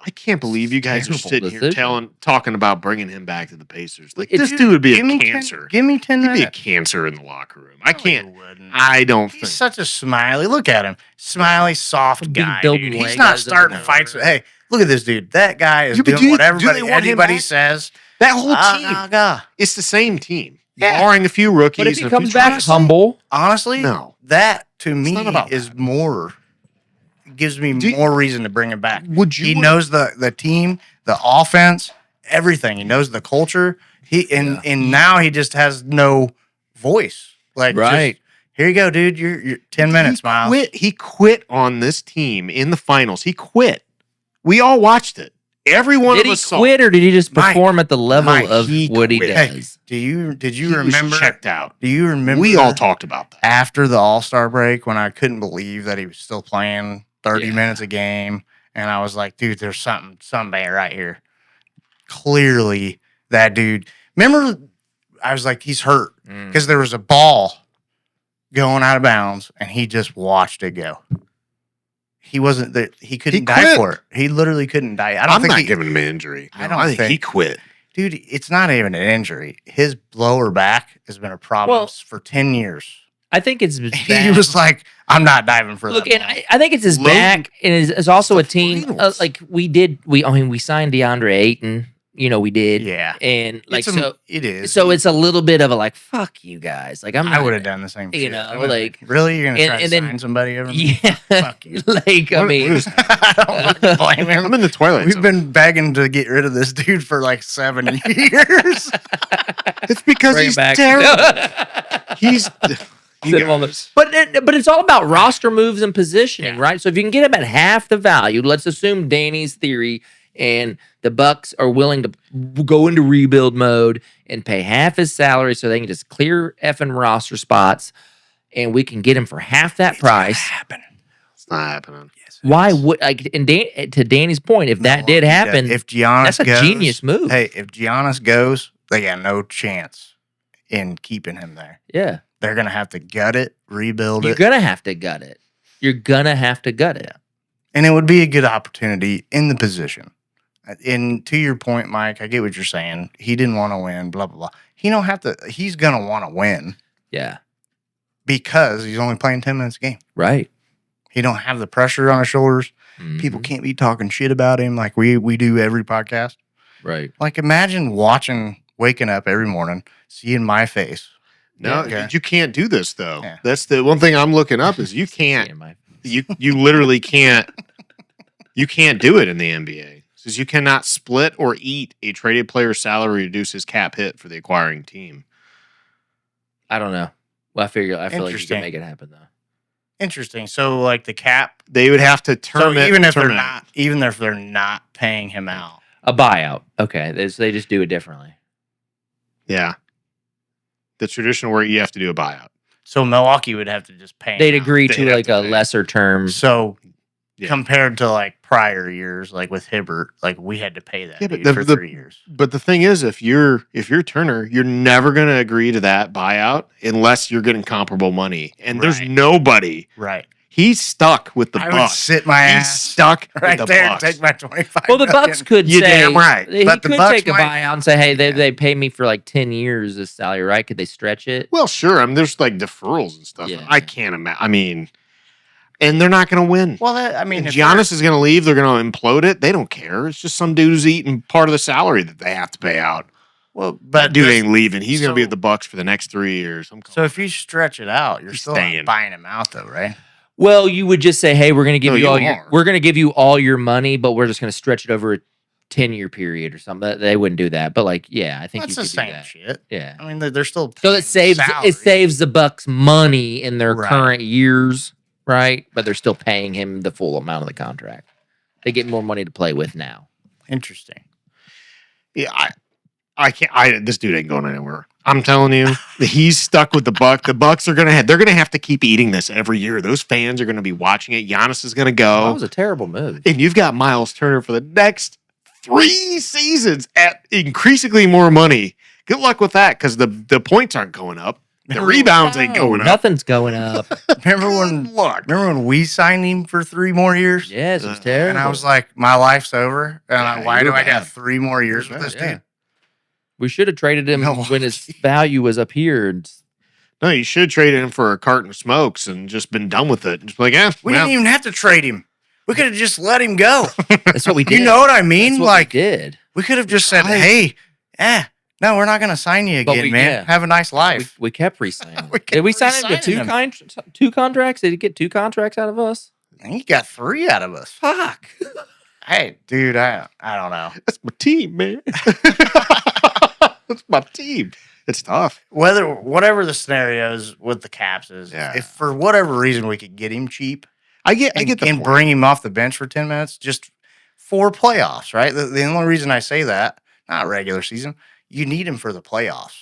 I can't believe you guys are sitting here talking about bringing him back to the Pacers. Like this dude would be a cancer. Give me 10 minutes. He'd be a cancer in the locker room. I can't. Wouldn't. I don't think. He's such a smiley. Look at him. Smiley, soft guy. Building He's not starting fights. Hey, look at this dude. That guy is doing what everybody says. That whole team. It's the same team. Barring a few rookies. But if he comes back humble. Honestly, no. That to me is more. Gives me more reason to bring him back. He knows the team, the offense, everything. He knows the culture. And now he just has no voice. Like, right. Here you go, dude. You're 10 minutes, Myles. He quit on this team in the finals. He quit. We all watched it. Every one of us saw. Did he quit or did he just perform at the level of what he does? Hey, did you remember? Checked out. Do you remember? We all talked about that after the All-Star break when I couldn't believe that he was still playing 30 minutes a game, and I was like, dude, there's something right here. Clearly, that dude. Remember, I was like, he's hurt because there was a ball going out of bounds, and he just watched it go. He wasn't there. He couldn't die for it. He literally couldn't die. I'm not giving him an injury. I don't think he quit. Dude, it's not even an injury. His lower back has been a problem for 10 years. I think it's his back. He was like, I'm not diving for that. Look, and I think it's his back, and it's also a team. Like we signed DeAndre Ayton. We did. Yeah. And like it is. So it's a little bit of a like, fuck you guys. Like I would have done the same shit. Like really, you're gonna try to sign somebody over me? Yeah. Fuck you. Like I mean, I don't blame him. I'm in the twilight We've zone. been begging to get rid of this dude for like 7 years. It's because he's terrible. He's. But it's all about roster moves and positioning, right? So if you can get him at half the value, let's assume Danny's theory and the Bucks are willing to go into rebuild mode and pay half his salary so they can just clear effing roster spots, and we can get him for half that price. It's not happening. Yes, why would to Danny's point, if that did happen, if Giannis that's a genius move. Hey, if Giannis goes, they got no chance in keeping him there. Yeah. They're going to have to gut it, rebuild You're it. going to have to gut it. You're going to have to gut it. And it would be a good opportunity in the position. And to your point, Mike, I get what you're saying. He didn't want to win, blah, blah, blah. He don't have to. He's going to want to win. Yeah. Because he's only playing 10 minutes a game. Right. He don't have the pressure on his shoulders. Mm-hmm. People can't be talking shit about him like we do every podcast. Right. Like imagine waking up every morning, seeing my face. No, you can't do this though. Yeah. That's the one thing I'm looking up is you can't. You literally can't. You can't do it in the NBA. It says you cannot split or eat a traded player's salary to reduce his cap hit for the acquiring team. I don't know. Well, I feel like you Interesting. can make it happen though. Interesting. So, like the cap. They would have to term So it. even if term they're it. not, even if they're not paying him out, A buyout. Okay, they just do it differently. Yeah. The traditional where you have to do a buyout. so Milwaukee would have to just pay him They'd out. agree They'd to have like to a pay. lesser term. So Yeah. compared to like prior years, like with Hibbert, like we had to pay that Yeah, but dude for 3 years. But the thing is, if you're Turner, you're never going to agree to that buyout unless you're getting comparable money. And there's Right. nobody. Right. He's stuck with the I would Bucks. sit my He's ass stuck right with the there Bucks. and take my 25. Well, the Bucks could You're say damn right. he But the could Bucks take a might- buyout and say, "Hey, they pay me for like 10 years this salary, right? Could they stretch it?" Well, sure. I mean, there's like deferrals and stuff. Yeah. I can't imagine. I mean, and they're not going to win. Well, I mean, If if Giannis is going to leave, they're going to implode it. They don't care. It's just some dude who's eating part of the salary that they have to pay out. well, That but dude there's- ain't leaving. He's going to be so- at the Bucks for the next 3 years. So if you stretch it out, you're He's still staying. not buying him out, though, right? Well, you would just say, "Hey, we're going to give No, you you all are. we're going to give you all your money, but we're just going to stretch it over a 10-year period or something." They wouldn't do that, but like, yeah, I think That's you the could do same that. shit. Yeah. I mean, they're still So it saves the Bucks money in their Right. current years, right? But they're still paying him the full amount of the contract. They get more money to play with now. Interesting. Yeah, I can't. This dude ain't going anywhere. I'm telling you, he's stuck with the Bucks. The Bucks are they're gonna have to keep eating this every year. Those fans are gonna be watching it. Giannis is gonna That go, was a terrible move. and you've got Myles Turner for the next 3 seasons at increasingly more money. Good luck with that, because the points aren't going up. The rebounds ain't going up. Nothing's going up. Remember Good luck. when we signed him for 3 more years? Yes, it was terrible. And I was like, my life's over. And Yeah, why you do were I got bad. 3 more years You were with this bad, dude? we should have traded him No. when his value was up here. No, you should trade him for a carton of smokes and just been done with it. Just be like, We well, didn't even have to trade him. We could have just let him go. That's what we did. You know what I mean? That's what Like, we did. we could have just said, Right. hey, no, we're not going to sign you But again, we- man. yeah. Have a nice life. We kept re-signing. We kept Did we sign him to re-signing two contracts? Did he get 2 contracts out of us? And he got 3 out of us. Fuck. Hey, dude, I don't know. that's my team, man. That's my team. It's tough. Whatever the scenarios with the Caps is, Yeah. if for whatever reason we could get him cheap I get and, the and point. bring him off the bench for 10 minutes just for playoffs, right? The only reason I say that, not regular season, you need him for the playoffs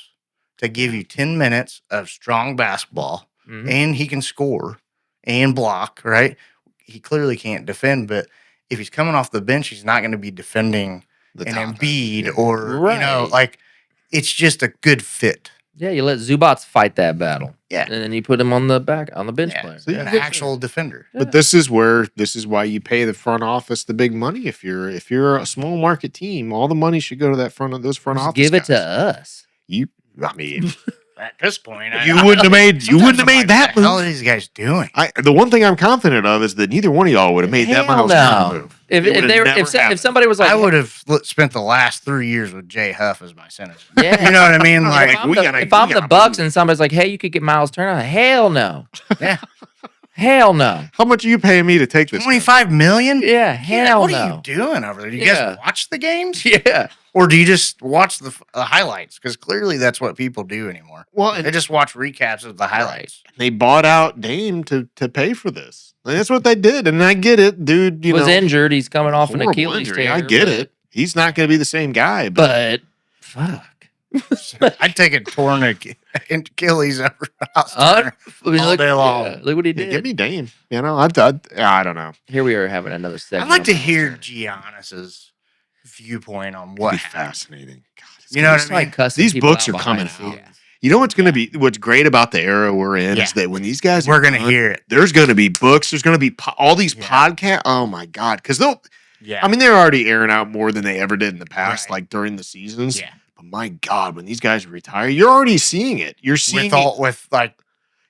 to give you 10 minutes of strong basketball, Mhm. and he can score and block, right? He clearly can't defend, but if he's coming off the bench, he's not going to be defending The an top Embiid end. or, you know, Right. like it's just a good fit. Yeah, you let Zubats fight that battle. Yeah. And then you put him on the bench Yeah. player. So you An get- actual defender. But this is why you pay the front office the big money. If you're a small market team, all the money should go to that front Just office. give it to guys. us. I mean, At this point, you wouldn't have made that What the hell are move. these guys doing? The one thing I'm confident of is that neither one of y'all would have made that Hell Myles no. Turner move. If It would've they were, never if happened. somebody was like, I would have spent the last 3 years with Jay Huff as my senator. yeah. You know what I mean? If Like, I'm we the, gotta- if I'm we the gotta Bucks move. and somebody's like, "Hey, you could get Myles Turner," hell no, yeah, hell no, How much are you paying me to take this? 25 million. yeah, hell what no. are you doing over there? Do you Yeah. guys watch the games, Yeah, or do you just watch the highlights? Because clearly that's what people do anymore. Well, They and just watch recaps of the highlights. they bought out Dame to pay for this. And that's what they did, and I get it, dude. he was injured. He's coming off an horrible Achilles injury. tear. I get it. He's not going to be the same guy, but but fuck. I'd take a torn Achilles over Myles Uh, Turner. All day long. yeah, look what he yeah, did. give me Dame. You know, I don't know. Here we are having another I'd segment. like on to Myles hear Turner. Giannis's viewpoint on It'd what be happened. fascinating. God, it's You know gonna what be I mean? Like cussing These people books out are coming behind out. the scenes. You know what's going to be? What's great about the era we're in Yeah. is that when these guys We're are gonna done, hear it. there's going to be books. There's going to be all these Yeah. podcasts. Oh my god! Because they'll. Yeah, I mean, they're already airing out more than they ever did in the past, Right. like during the seasons. yeah. But my God, when these guys retire, you're already seeing it. You're seeing With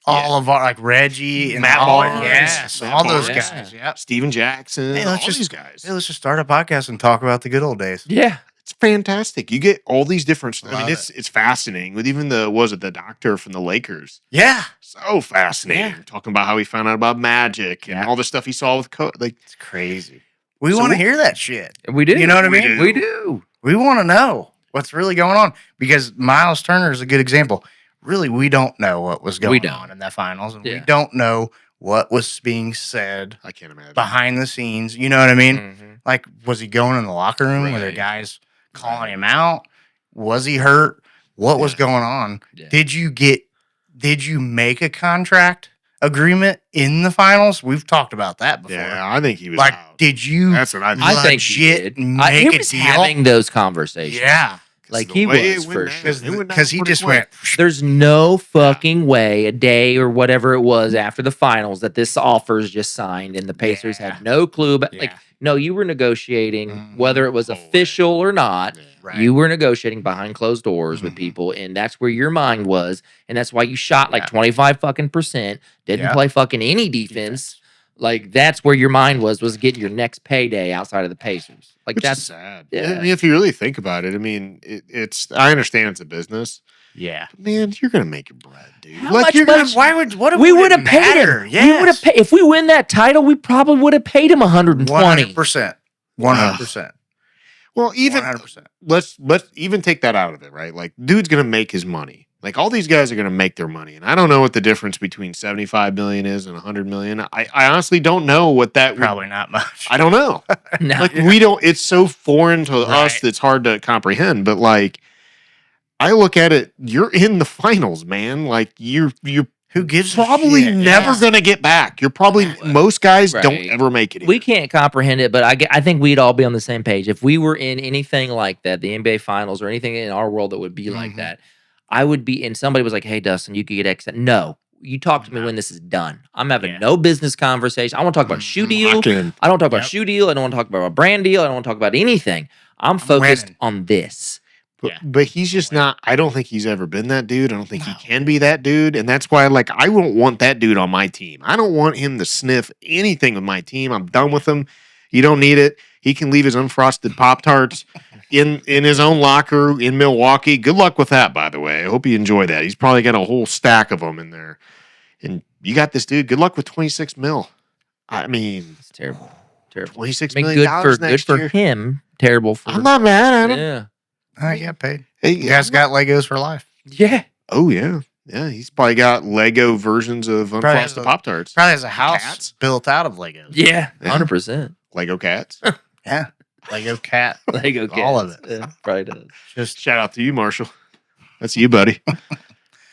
all of our Reggie and Matt all, Barnes. yes, Matt all those Barnes. guys. Yep. Steven Jackson. Hey, all let's just- these guys. Hey, let's just start a podcast and talk about the good old days. Yeah, It's fantastic. You get all these different. I mean, Love it's fascinating. With even the doctor from the Lakers. Yeah, So fascinating. Yeah. Talking about how he found out about magic and Yeah. all the stuff he saw with like. it's crazy. We So want to what- hear that shit. we do. You know what I We mean? do. We do. We want to know what's really going on because Myles Turner is a good example. really, we don't know what was going don't. on in that finals, and we Yeah. don't know what was being said I can't imagine. behind the scenes. You know what I mean? Mhm. Like, was he going in the locker room? Were there Right. guys calling Right. him out? Was he hurt? What was Yeah. going on? Yeah. Did you make a contract agreement in the finals? We've talked about that before. Yeah, I think he was Like, out. did you That's what I think. I think he legit did. make He a was deal? having those conversations. Yeah. Like the he way was it went for down, sure. it went down Because he pretty just quick. went, There's no fucking way a day or whatever it was after the finals that this offer is just signed and the Pacers Yeah. had no clue about. Like, Yeah. no, you were negotiating Mhm. whether it was Whole way. official or not. Yeah. right. You were negotiating behind closed doors with Mhm. people, and that's where your mind was, and that's why you shot like Yeah. 25 fucking percent, didn't Yeah. play fucking any defense. Like that's where your mind was getting your next payday outside of the Pacers. Like Which that's is sad. yeah. I mean, if you really think about it, I mean, it's. I understand it's a business, Yeah. but man, you're gonna make your bread, dude. How much you're money- gonna. we would have paid him. We would have paid if we win that title. We probably would have paid him 120. 100%. 100%. Well, even 100%. let's even take that out of it, right? Like, dude's gonna make his money. Like, all these guys are gonna make their money, and I don't know what the difference between 75 million is and 100 million. I honestly don't know what that. Probably not much. I don't know. No. Like, we don't. It's so foreign to us Right. that's hard to comprehend. But like, I look at it. You're in the finals, man. Like, you're Who gives probably a shit? never Yeah. gonna get back. You're probably most guys don't Right. ever make it. We either. can't comprehend it, but I think we'd all be on the same page if we were in anything like that, the NBA Finals or anything in our world that would be like Mhm. that. I would be, and somebody was like, "Hey, Dustin, you could get X." No, you talk to me when this is done. I'm having Yeah. no business conversation. I want to talk about shoe deal. Lock in. I don't talk about Yep. shoe deal. I don't want to talk about a brand deal. I don't want to talk about anything. I'm focused winning. on this. But, Yeah. but he's just not. I don't think he's ever been that dude. I don't think No. he can be that dude, and that's why, like, I won't want that dude on my team. I don't want him to sniff anything with my team. I'm done with him. You don't need it. He can leave his unfrosted Pop Tarts in his own locker in Milwaukee. Good luck with that, by the way. I hope you enjoy that. He's probably got a whole stack of them in there. And you got this dude. Good luck with 26 mil. I mean, It's terrible. Terrible. 26 I mean, million dollars good next for year. him. Terrible for I'm not mad at him. yeah. I got paid. Hey, You guys got Legos for life. Yeah. Oh yeah, yeah. He's probably got Lego versions of Probably has unfrosted a- Pop Tarts. Probably has a house Cats? built out of Legos. Yeah. Yeah. 100%. Lego cats. Yeah. Lego cat. Lego All of cats. it. Yeah, probably does. Just Shout out to you, Marshall. That's you, buddy.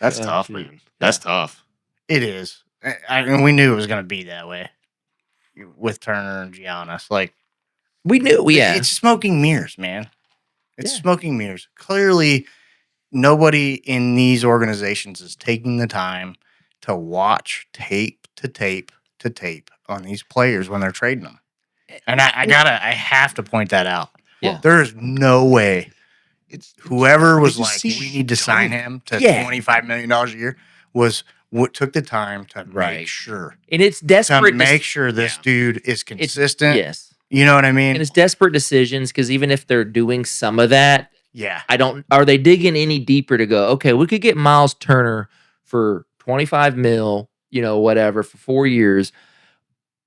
That's Yeah. tough, man. That's tough. it is. I mean, we knew it was going to be that way with Turner and Giannis. Like, We knew. Yeah. it's smoking mirrors, man. It's Yeah. smoking mirrors. Clearly, nobody in these organizations is taking the time to watch tape to tape to tape on these players when they're trading them. And I have to point that out. Yeah. There's no way It's whoever was you like, see we need to sign dumb. him to Yeah. $25 million a year was what took the time to Right. make sure. and it's To desperate. make sure this yeah. dude is consistent. Yes. You know what I mean? And it's desperate decisions because even if they're doing some of that, Yeah. are they digging any deeper to go, okay, we could get Myles Turner for 25 mil, whatever, for 4 years.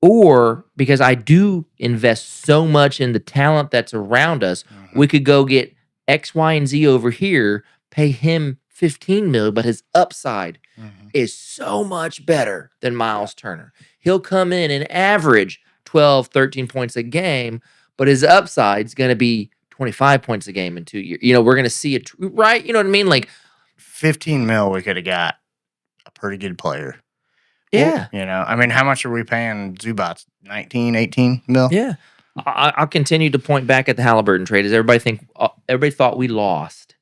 Or because I do invest so much in the talent that's around us, we could go get X, Y, and Z over here, pay him 15 mil, but his upside Mhm. is so much better than Myles Turner. He'll come in and average 12, 13 points a game, but his upside's going to be 25 points a game in 2 years. We're going to see it, right? You know what I mean? Like, 15 mil, we could have got a pretty good player. yeah. I mean, how much are we paying Zubats? 19, 18 mil? Yeah. I'll continue to point back at the Halliburton trade. As everybody thought we lost,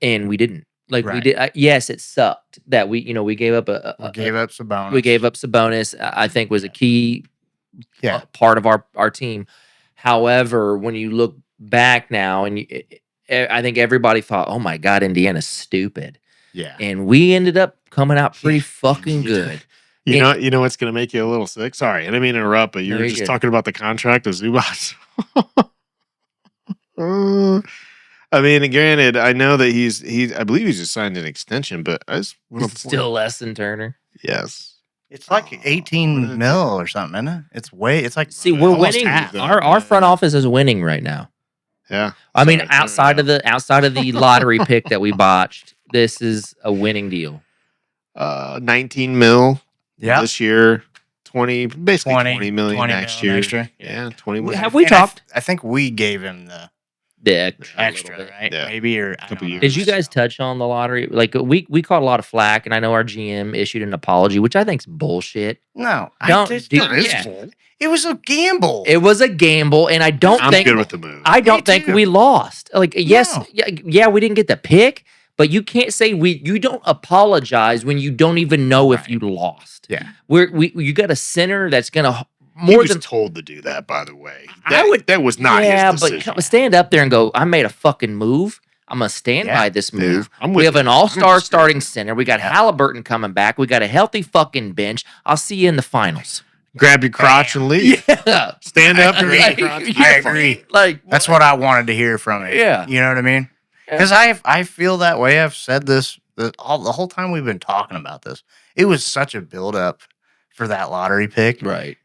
and we didn't. Like we Right. did. Yes, it sucked that we gave up We gave up Sabonis. we gave up Sabonis. I think was a key Yeah. part of our team. However, when you look back now, and I think everybody thought, "Oh my God, Indiana's stupid," Yeah. and we ended up coming out pretty fucking good. You know what's going to make you a little sick? Sorry, I didn't mean to interrupt, but you No, were you're just good. talking about the contract of Zubats. I mean, granted, I know that I believe he's just signed an extension, but I just want It's still less than Turner. yes. It's like what 18 is it? mil or something, isn't it? It's like See, we're almost winning. half. Our front office is winning right now. Yeah. I mean, Sorry, outside of the lottery pick that we botched, this is a winning deal. 19 mil Yeah. this year, basically 20 million 20 next mil year. next year. Yeah, 20 million. Have we And talked I think we gave him the the extra, a little extra, bit. right? Yeah. Maybe or I Couple don't know. years. Did you guys touch on the lottery? Like we caught a lot of flack, and I know our GM issued an apology, which I think's bullshit. No, Don't do- Yeah. It was a gamble. It was a gamble, and I don't I'm think good with the move. I don't Me think too. we lost. Like, yes, No. yeah, we didn't get the pick, but you can't say you don't apologize when you don't even know if Right. you lost. Yeah. You got a center that's gonna He more was than told to do that, by the way. I would- That was not yeah, his but decision. stand up there and go, I made a fucking move. I'm gonna stand Yeah. by this move. I'm We with have you. an all-star 100%. starting center. We got Halliburton coming back. We got a healthy fucking bench. I'll see you in the finals. Grab your crotch and leave. Yeah. Stand up and agree. grab your crotch. I agree. Like That's what I wanted to hear from it. Yeah. You know what I mean? Yeah. Because I feel that way. I've said this the whole time we've been talking about this. It was such a build up for that lottery pick. right.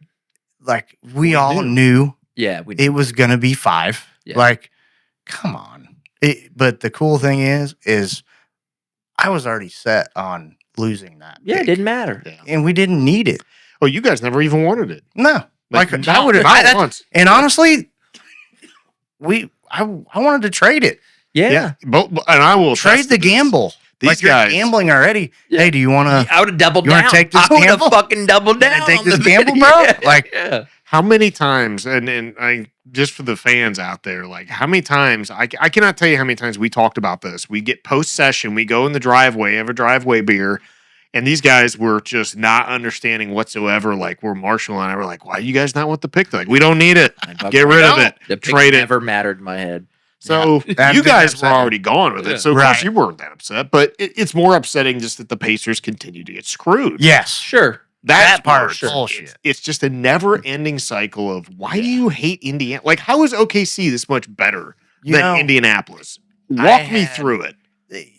Like We all knew. knew Yeah, it was gonna be 5. Yeah. Like, come on. But the cool thing is I was already set on losing that. yeah, it pick. didn't matter. Yeah. And we didn't need it. Oh, you guys never even wanted it. No. Like I not, would not have. once. And honestly, I wanted to trade it. Yeah. And I will Trade attest the to this. gamble. These Like you're guys, gambling already. Yeah. Hey, do you want to I would have doubled You wanna down. take this I would have gamble? fucking doubled You wanna down. take on this the gamble, video. bro? Yeah. Like- yeah. how many times, and I just for the fans out there, like how many times I cannot tell you how many times we talked about this. We get post session, we go in the driveway, have a driveway beer, and these guys were just not understanding whatsoever. Like we're Marshall and I were like, why you guys not want the pick? They're like, we don't need it. Get rid of it. The pick Trade it. never mattered in my head. So That you didn't guys upset were you. already gone with Yeah. it. So of course Right. you weren't that upset, but it's more upsetting just that the Pacers continue to get screwed. Yes. Sure. That's That part part is bullshit. It's just a never-ending cycle of why do you hate Indiana? Like, how is OKC this much better You than know, Indianapolis? I Walk me had- through it.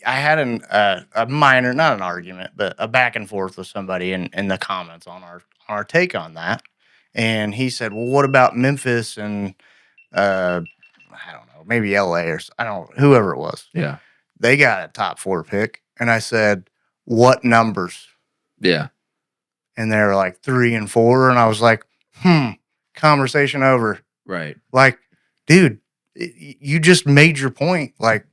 I had a minor, not an argument, but a back and forth with somebody in the comments on our take on that. And he said, well, what about Memphis and I don't know, maybe LA or I don't know, whoever it was. Yeah. They got a top 4 pick. And I said, what numbers? Yeah. And they were like 3 and 4. And I was like, conversation over. Right. Like, dude, you just made your point. Like,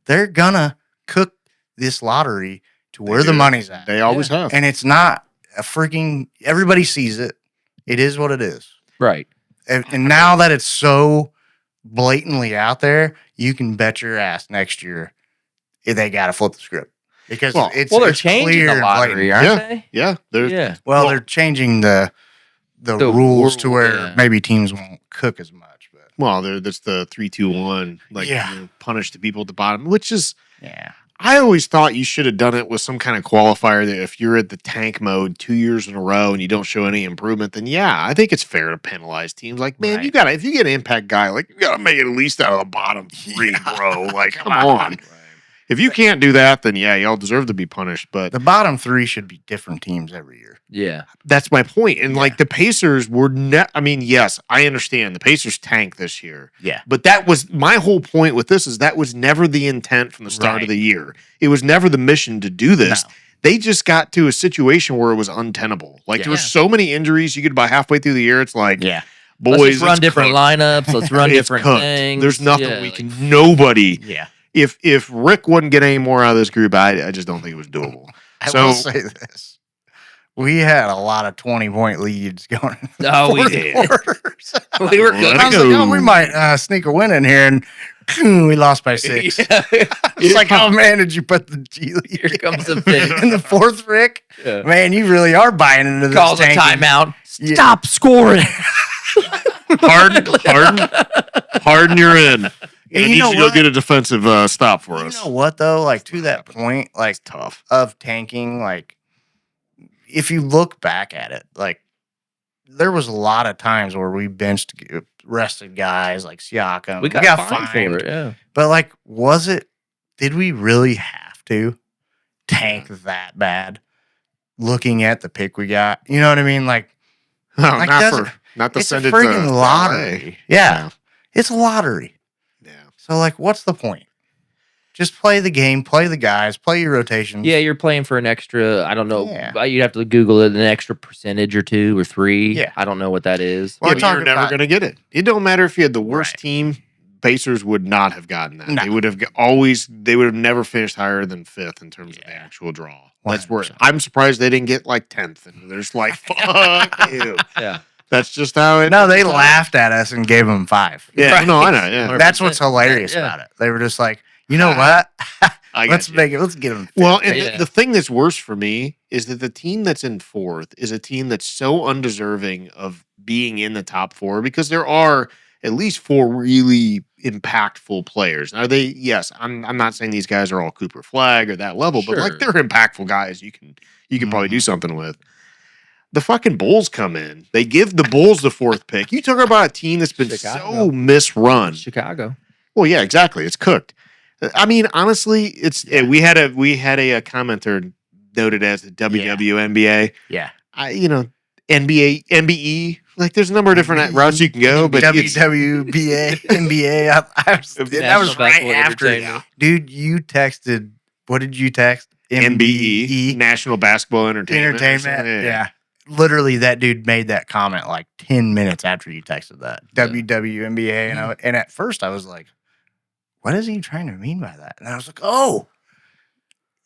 they're gonna cook this lottery to where the do. money's at. They always have. And it's not a freaking, everybody sees it. It is what it is. Right. And now that it's so blatantly out there, you can bet your ass next year they got to flip the script. Because Well, They're it's changing clear the and lottery, blatant. aren't Yeah. they? Yeah, there's Yeah. Well, Well, they're changing the The rules to rule, where yeah. maybe teams won't cook as much. But that's the 3-2-1, like Yeah. punish the people at the bottom, which is yeah. I always thought you should have done it with some kind of qualifier that if you're at the tank mode 2 years in a row and you don't show any improvement, then yeah, I think it's fair to penalize teams. Like, man, Right. you gotta if you get an impact guy, like you gotta make it at least out of the bottom 3, bro. Like, come on. If you can't do that, then yeah, y'all deserve to be punished. But The bottom 3 should be different teams every year. Yeah. that's my point. And like the Pacers were I mean, yes, I understand the Pacers tanked this year. Yeah. But that was my whole point with this is that was never the intent from the start Right. of the year. It was never the mission to do this. No. They just got to a situation where it was untenable. Like there were Yeah. so many injuries. You could by halfway through the year, it's like, Yeah. boys, Let's just run it's different cooked. lineups. Let's run It's different cooked. things. There's nothing Yeah, we like- can. Nobody. Yeah. If Rick wouldn't get any more out of this group, I just don't think it was doable. I So- will say this. We had a lot of 20-point leads going. in the Oh, we fourth did. quarter. So We were Let good. it I was go. like, oh, we might sneak a win in here, and we lost by 6. Yeah. It's like, oh man, did you put the G League Here comes the pick. in the 4th, Rick? Yeah. Man, you really are buying into this. Calls a tanking. timeout. Yeah. Stop scoring. Harden, you're in. And I you need know you to go what? get a defensive stop for You us. know what though? Like to that point, like Tough. of tanking, like if you look back at it, like there was a lot of times where we benched rested guys like Siakam. We got fined for it. Yeah. But like, did we really have to tank that bad? Looking at the pick we got, you know what I mean? Like, No, Like, not to it's a send it to freaking LA. lottery. Yeah, it's a lottery. Yeah. So like, what's the point? Just play the game, play the guys, play your rotations. Yeah, you're playing for an extra, I don't know, Yeah. you'd have to Google it, an extra percentage or 2 or 3. Yeah. I don't know what that is. Well, Yeah, but you're never going to get it. It don't matter if you had the worst Right. team. Pacers would not have gotten that. No. They would have never finished higher than 5th in terms of the actual draw. That's where 100%. I'm surprised they didn't get like 10th. And they're just like, fuck you. Yeah. That's just how it. No, they laughed at us and gave them 5. Yeah, Right. no, I know. Yeah, That's what's hilarious Yeah. about it. They were just like, you know what? I got Let's you. let's get them. Well, and Yeah. the thing that's worse for me is that the team that's in 4th is a team that's so undeserving of being in the top 4 because there are at least 4 really impactful players. Now yes, I'm not saying these guys are all Cooper Flag or that level, but like Sure. they're impactful guys you can probably do something with. The fucking Bulls come in. They give the Bulls the 4th pick. You talk about a team that's been Chicago. so misrun. Chicago. Well, yeah, exactly. It's cooked. I mean, honestly, we had a commenter noted as the WWNBA. Yeah. NBA, MBE. Like, there's a number of different routes you can go, but it's- WWBA, NBA. That was right Basketball after. Entertainment. Dude, you texted. What did you text? MBE, National Basketball Entertainment. Entertainment. Yeah. Literally, that dude made that comment like 10 minutes after you texted that. Yeah. WWNBA. And at first I was like, what is he trying to mean by that? And I was like, oh,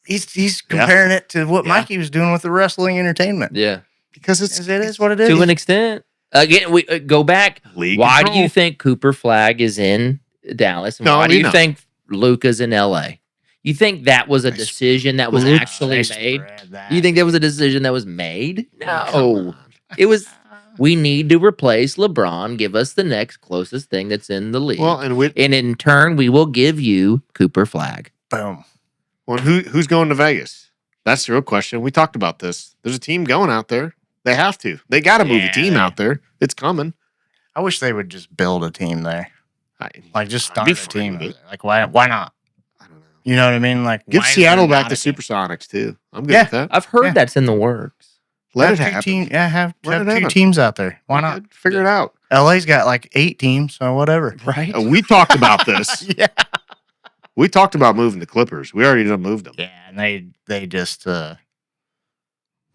he's comparing it to what Yeah. Mikey was doing with the wrestling entertainment. Yeah. Because It is what it is. To an extent. Again, we go back. league Why control. do you think Cooper Flag is in Dallas? And No, why do we you know. think Luca's in LA? You think that was a I decision that was spread actually made? That. You think that was a decision that was made? Come No. on. It was, we need to replace LeBron, give us the next closest thing that's in the league. Well, and And in turn, we will give you Cooper Flag. Boom. who's going to Vegas? That's the real question. We talked about this. There's a team going out there. They have to. They got to move a team out there. It's coming. I wish they would just build a team there. Like just I'd start be a fine team. with There. it. Like why not? I don't know. You know what I mean? Like Give why is Seattle there back not to a team? Supersonics too. I'm good Yeah. with that. I've heard Yeah. that's in the works. Let it Have two happen. team- have Let it two happen. teams out there. Why not? Figure it out. LA's got like 8 teams, so whatever. Right? We talked about this. Yeah. We talked about moving the Clippers. We already done moved them. Yeah, and they just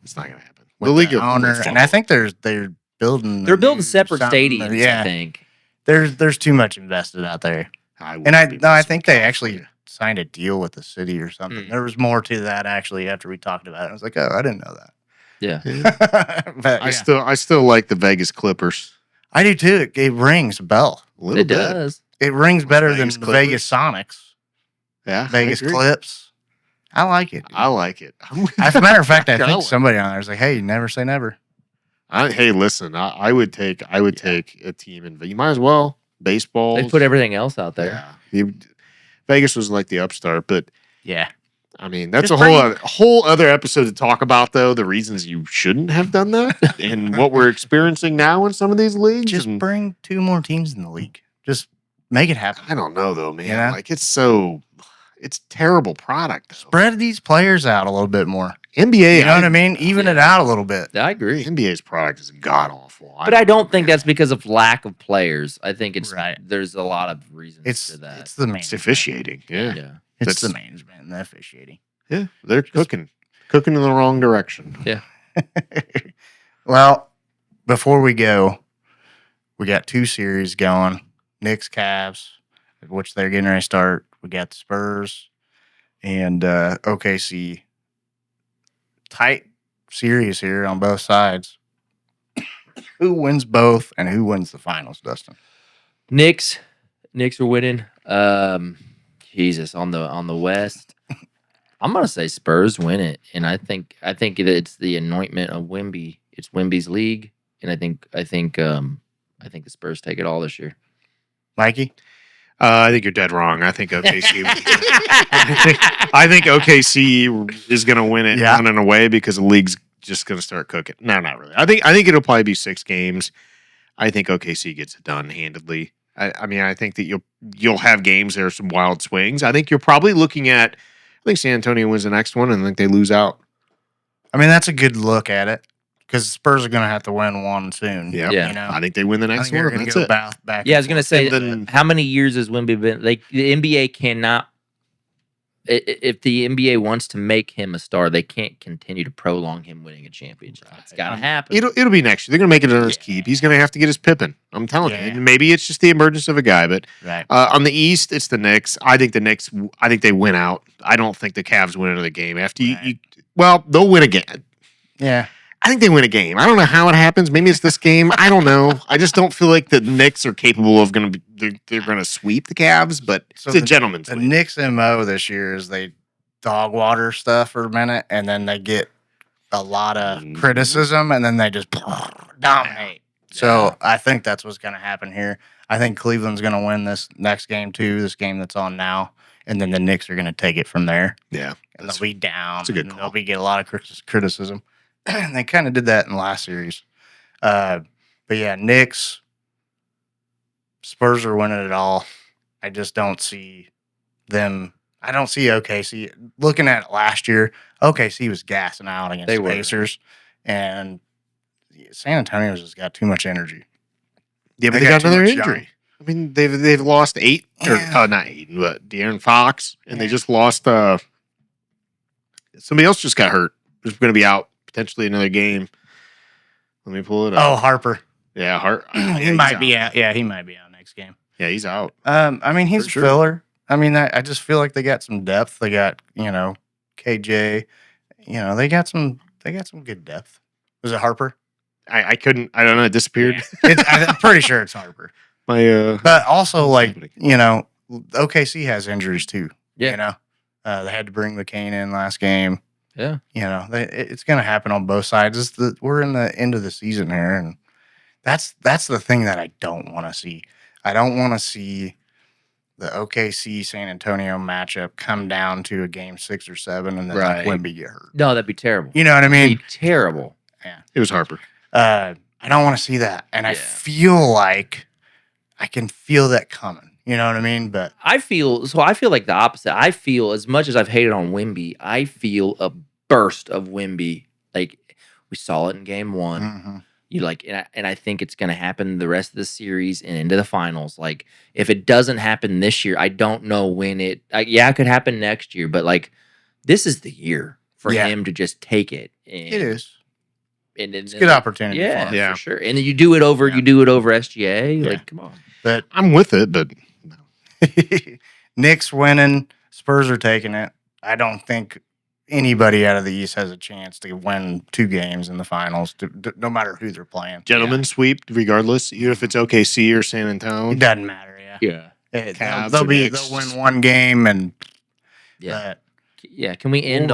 It's not gonna happen. with The league the owner, will and I fall. think they're building. They're a building new separate something. stadiums, Yeah, I think. there's too much invested out there, I and I wouldn't be I messing think with they actually California. signed a deal with the city or something. Mm. There was more to that actually after we talked about it. I was like, oh, I didn't know Yeah. that. But yeah. I still like the Vegas Clippers. I do too. It rings a bell. A little It bit. does. It rings better Vegas than the Vegas Sonics, Yeah. Vegas I agree. Clips. I like it. I like it. As a matter of fact, I I think like- somebody on there was like, "Hey, never say never." Hey, listen, I would take a team in. You might as well baseball. They put everything else out there. Yeah. Vegas was like the upstart, but Yeah, I mean that's Just a whole other episode to talk about though. The reasons you shouldn't have done that and what we're experiencing now in some of these leagues. just and bring 2 more teams in the league. Just make it happen. I don't know though, man. Yeah. Like it's terrible product. Though. Spread these players out a little bit more. NBA, You know what I mean? Even it out a little bit. I agree. NBA's product is god awful. But I don't think that's because of lack of players. I think it's Right. there's a lot of reasons It's to that. it's the It's management. officiating. Yeah. yeah. It's that's- the management and the officiating. Yeah. They're cooking in the wrong direction. Well, before we go, we got 2 series going. Knicks, Cavs, which they're getting ready to start. We got the Spurs and OKC. Tight series here on both sides. Who wins both and who wins the finals, Dustin? Knicks are winning. Jesus on the West. I'm gonna say Spurs win it, and I think it's the anointment of Wemby. It's Wemby's league, and I think the Spurs take it all this year. Mikey? I think you're dead wrong. I think OKC. I think OKC is going to win it Yeah. running away because the league's just going to start cooking. No, not really. I think it'll probably be 6 games. I think OKC gets it done handedly. I mean, I think that you'll have games there are some wild swings. I think you're probably looking at. I think San Antonio wins the next one, and I think they lose out. I mean, that's a good look at it because the Spurs are going to have to win one soon. Yep. Yeah. You know? I think they win the I next think they're one. going And to that's go it. back. Yeah, I was gonna say, And then- how many years has Wemby been? Like the NBA cannot if the NBA wants to make him a star, they can't continue to prolong him winning a championship. It's got to happen. It'll be next year. They're going to make it on his keep. He's going to have to get his Pippen. I'm telling you. And maybe it's just the emergence of a guy. But on the East, it's the Knicks. I think they win out. I don't think the Cavs win another game. After well, they'll win again. Yeah. I think they win a game. I don't know how it happens. Maybe it's this game. I don't know. I just don't feel like the Knicks are capable of they're going to sweep the Cavs, but it's a gentleman's The league. Knicks' MO this year is they dog water stuff for a minute, and then they get a lot of criticism, and then they just dominate. So I think that's what's going to happen here. I think Cleveland's going to win this next game, too, this game that's on now, and then the Knicks are going to take it from there. Yeah. And they'll be down. That's a good call. They'll get a lot of criticism. And they kind of did that in the last series. But yeah, Knicks, Spurs are winning it all. I just don't see them. I don't see OKC. Looking at it last year, OKC was gassing out against the Pacers. And San Antonio's just got too much energy. Yeah, but they got another injury. I mean, they've lost 8, or not 8, but De'Aaron Fox, and they just lost. Somebody else just got hurt. Who's going to be out potentially another game. Let me pull it up. Oh, Harper. Yeah, he might be out. Yeah, he might be out next game. Yeah, he's out. I mean, he's a filler. I mean, I just feel like they got some depth. They got, KJ. They got some good depth. Was it Harper? I couldn't. I don't know. It disappeared. Yeah. I'm pretty sure it's Harper. But also, OKC has injuries too. Yeah. They had to bring McCain in last game. Yeah. It's going to happen on both sides. We're in the end of the season here, and that's the thing that I don't want to see. I don't want to see the OKC San Antonio matchup come down to a game 6 or 7 and then Wemby get hurt. No, that'd be terrible. You know what I mean? It'd be terrible. Yeah. It was Harper. I don't want to see that. And I feel like I can feel that coming. You know what I mean? But I feel like the opposite. I feel, as much as I've hated on Wemby, I feel a burst of Wemby. Like, we saw it in game 1. mm-hmm. And I think it's going to happen the rest of the series and into the finals. Like, if it doesn't happen this year, I don't know when it could happen next year, but this is the year for him to just take it. And, it is. And it's a good opportunity. For sure. And then you do it over SGA. Like, come on. But I'm with it, but no. Knicks winning, Spurs are taking it. I don't think anybody out of the East has a chance to win 2 games in the finals, no matter who they're playing. Gentlemen sweep, regardless, even if it's OKC or San Antonio. It doesn't matter. Yeah. They'll win 1 game and Can we end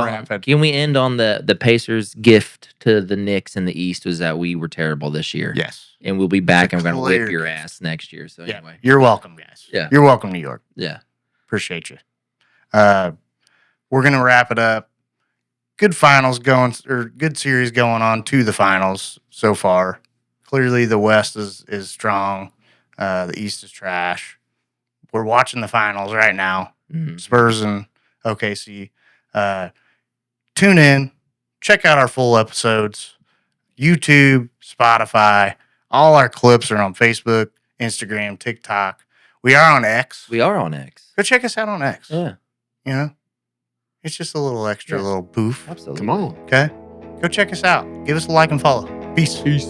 on the Pacers' gift to the Knicks in the East was that we were terrible this year. Yes. And we'll be back and we're going to whip your ass next year. So anyway. You're welcome, guys. Yeah. You're welcome, New York. Yeah. Appreciate you. We're going to wrap it up. Good finals going, or good series going on to the finals so far. Clearly the West is strong. The East is trash. We're watching the finals right now. Mm-hmm. Spurs and OKC. Tune in. Check out our full episodes. YouTube, Spotify. All our clips are on Facebook, Instagram, TikTok. We are on X. Go check us out on X. Yeah. It's just a little extra little poof. Absolutely. Come on. Okay? Go check us out. Give us a like and follow. Peace. Peace.